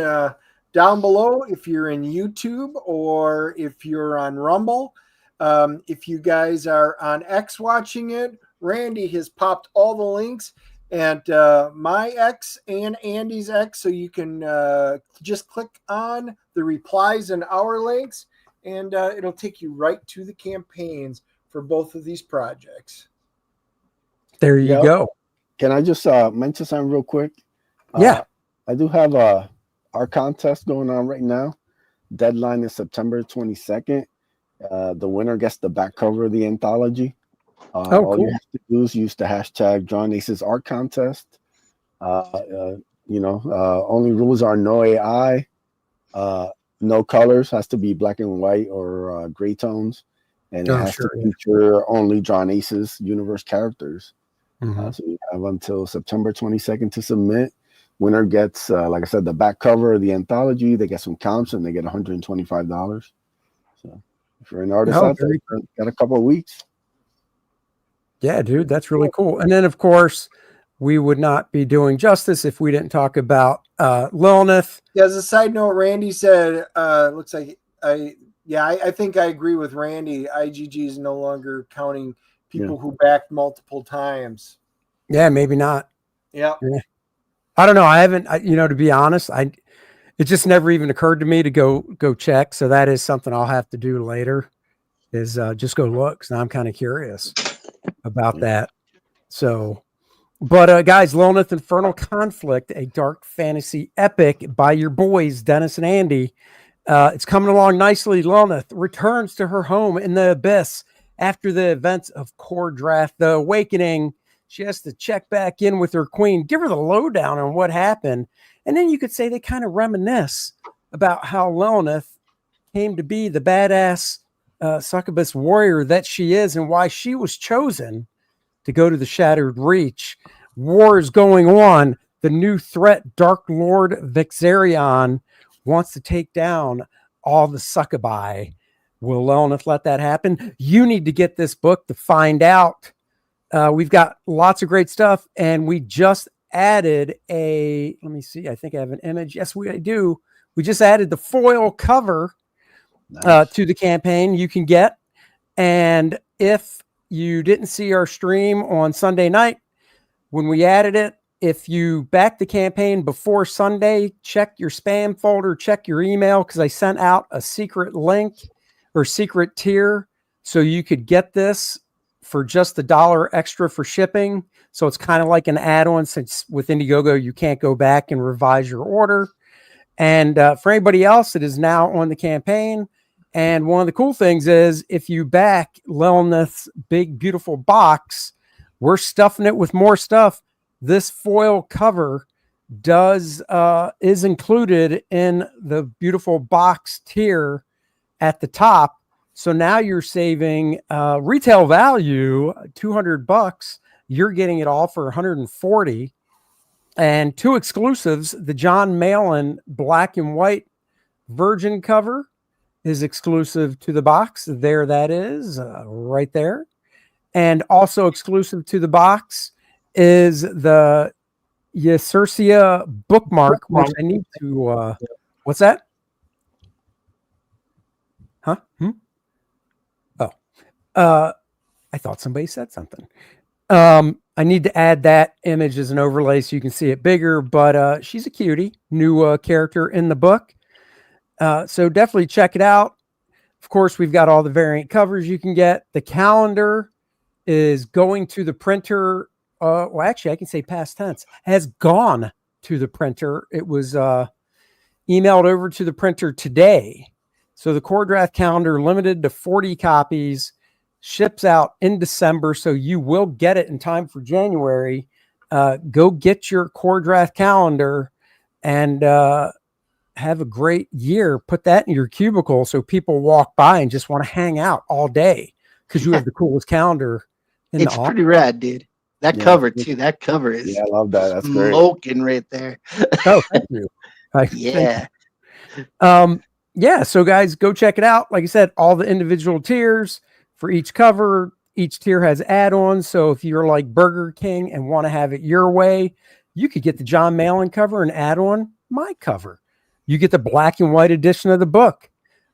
down below if you're in YouTube or if you're on Rumble. If you guys are on X watching it, Randy has popped all the links. And my X and Andy's X, so you can just click on the replies and our links, and it'll take you right to the campaigns for both of these projects. There you go. Can I just mention something real quick? Yeah. I do have our contest going on right now. Deadline is September 22nd. The winner gets the back cover of the anthology. All you have to do is use the hashtag John Ace's Art Contest. Only rules are no AI, no colors, has to be black and white or gray tones, and it has to feature only John Ace's universe characters. So you have until September 22nd to submit. Winner gets, like I said, the back cover of the anthology. They get some comps and they get $125. So if you're an artist out there, got a couple of weeks. Yeah, dude, that's really cool. And then, of course, we would not be doing justice if we didn't talk about Lilineth. Yeah, as a side note, Randy said, looks like I think I agree with Randy. IGG is no longer counting people who backed multiple times. Yeah, maybe not. Yeah. I don't know. I haven't, to be honest, it just never even occurred to me to go check. So that is something I'll have to do later, is just go look. So now I'm kind of curious about that. So, but guys, Lilineth Infernal Conflict, a dark fantasy epic by your boys Dennis and Andy. It's coming along nicely. Lilineth returns to her home in the abyss after the events of Kor-Drath, the awakening. She has to check back in with her queen, give her the lowdown on what happened, and then you could say they kind of reminisce about how Lilineth came to be the badass succubus warrior that she is, and why she was chosen to go to the Shattered Reach. War is going on. The new threat, Dark Lord Vixarion, wants to take down all the succubi. Will Lilineth let that happen? You need to get this book to find out We've got lots of great stuff, and we just added let me see, I think I have an image. Yes, I do. We just added the foil cover to the campaign you can get. And if you didn't see our stream on Sunday night, when we added it, if you back the campaign before Sunday, check your spam folder, check your email, because I sent out a secret link or secret tier so you could get this for just $1 extra for shipping. So it's kind of like an add-on, since with Indiegogo, you can't go back and revise your order. And for anybody else, it is now on the campaign. And one of the cool things is, if you back Lilineth's big, beautiful box, we're stuffing it with more stuff. This foil cover is included in the beautiful box tier at the top. So now you're saving retail value, $200. You're getting it all for $140. And 2 exclusives, the John Malin black and white virgin cover is exclusive to the box. There that is, right there. And also exclusive to the box is the Yesurcia bookmark, which I need to, what's that? Huh? I thought somebody said something. I need to add that image as an overlay so you can see it bigger, but she's a cutie, new character in the book. So definitely check it out. Of course, we've got all the variant covers you can get. The calendar is going to the printer. Well, actually, I can say past tense, has gone to the printer. It was emailed over to the printer today. So the Kor-Drath calendar, limited to 40 copies, ships out in December. So you will get it in time for January. Go get your Kor-Drath calendar and have a great year. Put that in your cubicle so people walk by and just want to hang out all day, because you have the coolest calendar. It's pretty rad, dude. That cover too. That cover is I love that. That's great. Smoking right there. Oh, thank you. Yeah. Yeah. So guys, go check it out. Like I said, all the individual tiers for each cover. Each tier has add-ons. So if you're like Burger King and want to have it your way, you could get the John Malin cover and add on my cover. You get the black and white edition of the book.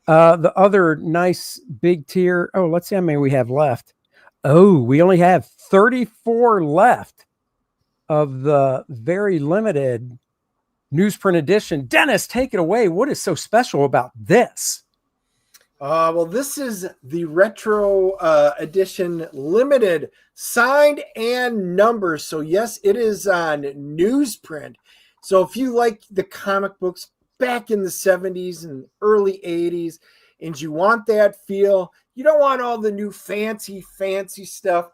The other nice big tier. Oh, let's see how many we have left. Oh, we only have 34 left of the very limited newsprint edition. Dennis, take it away. What is so special about this? Well, this is the retro edition limited, signed and numbered. So yes, it is on newsprint. So if you like the comic books back in the 70s and early 80s, and you want that feel, you don't want all the new fancy stuff,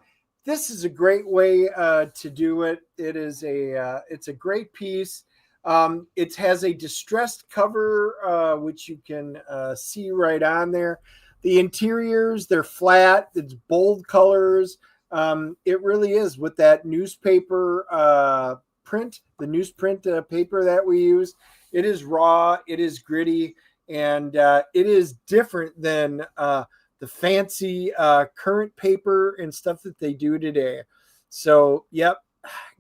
this is a great way to do it. It's a great piece. It has a distressed cover, which you can see right on there. The interiors, they're flat. It's bold colors. It really is with that newspaper print, the newsprint paper that we use. It is raw. It is gritty. And it is different than the fancy current paper and stuff that they do today. So, yep,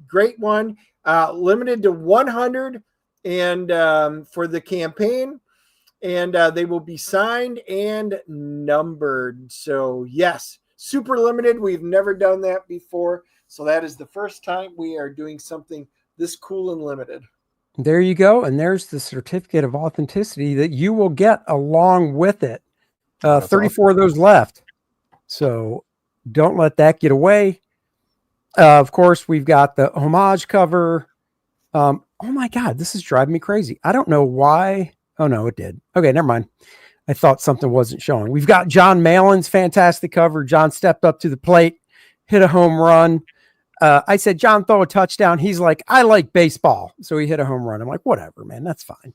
great one. Limited to 100 and for the campaign, and they will be signed and numbered. So yes, super limited. We've never done that before, so that is the first time we are doing something this cool and limited. There you go, and there's the certificate of authenticity that you will get along with it. 34 of those left, so don't let that get away. Of course, we've got the homage cover. Oh my God, this is driving me crazy. I don't know why. Oh no, it did. Okay, never mind. I thought something wasn't showing. We've got John Malin's fantastic cover. John stepped up to the plate, hit a home run. I said, John, throw a touchdown. He's like, I like baseball. So he hit a home run. I'm like, whatever, man, that's fine.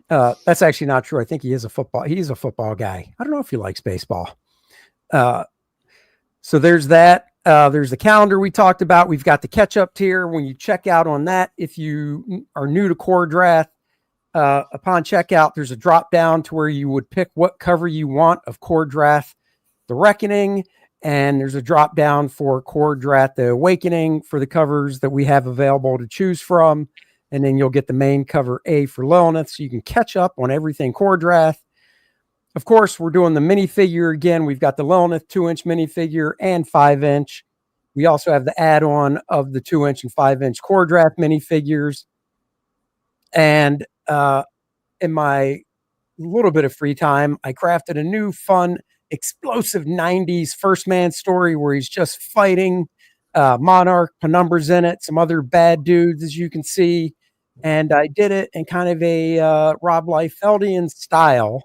That's actually not true. I think he's a football guy. I don't know if he likes baseball. So there's that. There's the calendar we talked about. We've got the catch-up tier. When you check out on that, if you are new to Kor-Drath, upon checkout, there's a drop down to where you would pick what cover you want of Kor-Drath, The Reckoning, And there's a drop down for Kor-Drath, The Awakening for the covers that we have available to choose from. And then you'll get the main cover A for Lilineth, so you can catch up on everything Kor-Drath. Of course, we're doing the minifigure again. We've got the Lilineth 2-inch minifigure and 5-inch. We also have the add-on of the 2-inch and 5-inch Kor-Drath minifigures. And in my little bit of free time, I crafted a new fun explosive 90s first man story where he's just fighting Monarch, Penumbra's in it, some other bad dudes, as you can see. And I did it in kind of a Rob Liefeldian style.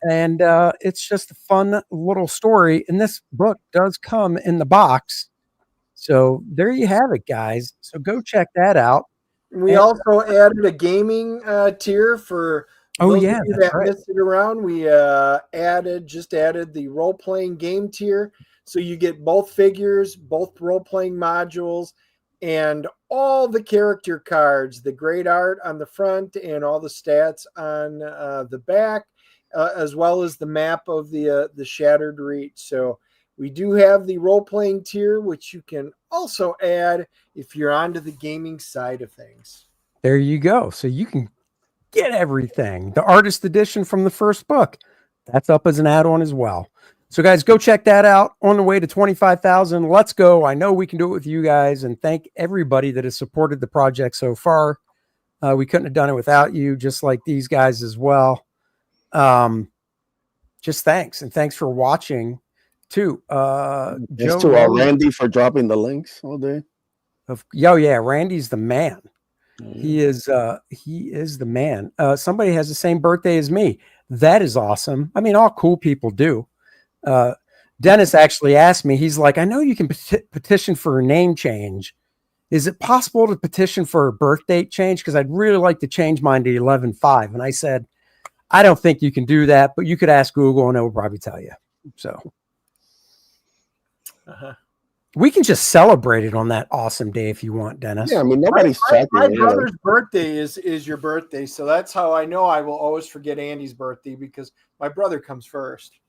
And it's just a fun little story. And this book does come in the box. So there you have it, guys. So go check that out. We also added a gaming tier for those of you that missed it around. We added the role-playing game tier. So you get both figures, both role-playing modules, and all the character cards, the great art on the front and all the stats on the back, as well as the map of the Shattered Reach. So we do have the role-playing tier, which you can also add if you're onto the gaming side of things. There you go. So you can get everything. The artist edition from the first book, that's up as an add-on as well. So guys, go check that out. On the way to 25,000. Let's go. I know we can do it with you guys, and thank everybody that has supported the project so far. We couldn't have done it without you, just like these guys as well. Just thanks, and thanks for watching too. Thanks to Randy for dropping the links all day. Randy's the man. He is the man. Somebody has the same birthday as me. That is awesome. I mean, all cool people do. Dennis actually asked me, he's like, I know you can petition for a name change. Is it possible to petition for a birth date change? Because I'd really like to change mine to 11/5. And I said, I don't think you can do that, but you could ask Google and it will probably tell you. So we can just celebrate it on that awesome day if you want, Dennis. Yeah, I mean, nobody's my brother's birthday is your birthday. So that's how I know I will always forget Andy's birthday, because my brother comes first.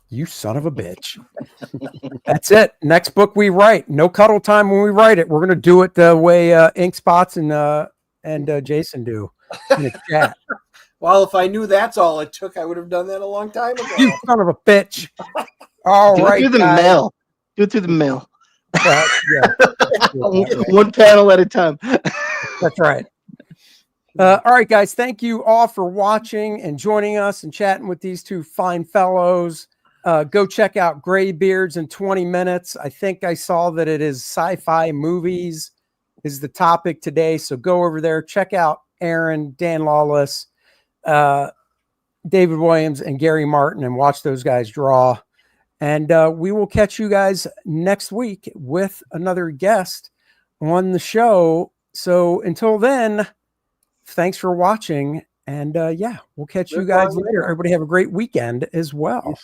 You son of a bitch. That's it. Next book we write. No cuddle time when we write it. We're going to do it the way Ink Spots and Jason do in the chat. Well, if I knew that's all it took, I would have done that a long time ago. You son of a bitch. All right. Do it through the mail. Do it through the mail. Yeah. One panel at a time. That's right. All right, guys. Thank you all for watching and joining us and chatting with these two fine fellows. Go check out Graybeards in 20 minutes. I think I saw that it is sci-fi movies is the topic today. So go over there, check out Aaron, Dan Lawless, David Williams, and Gary Martin, and watch those guys draw. And we will catch you guys next week with another guest on the show. So until then, thanks for watching. And we'll catch you guys later. Everybody have a great weekend as well.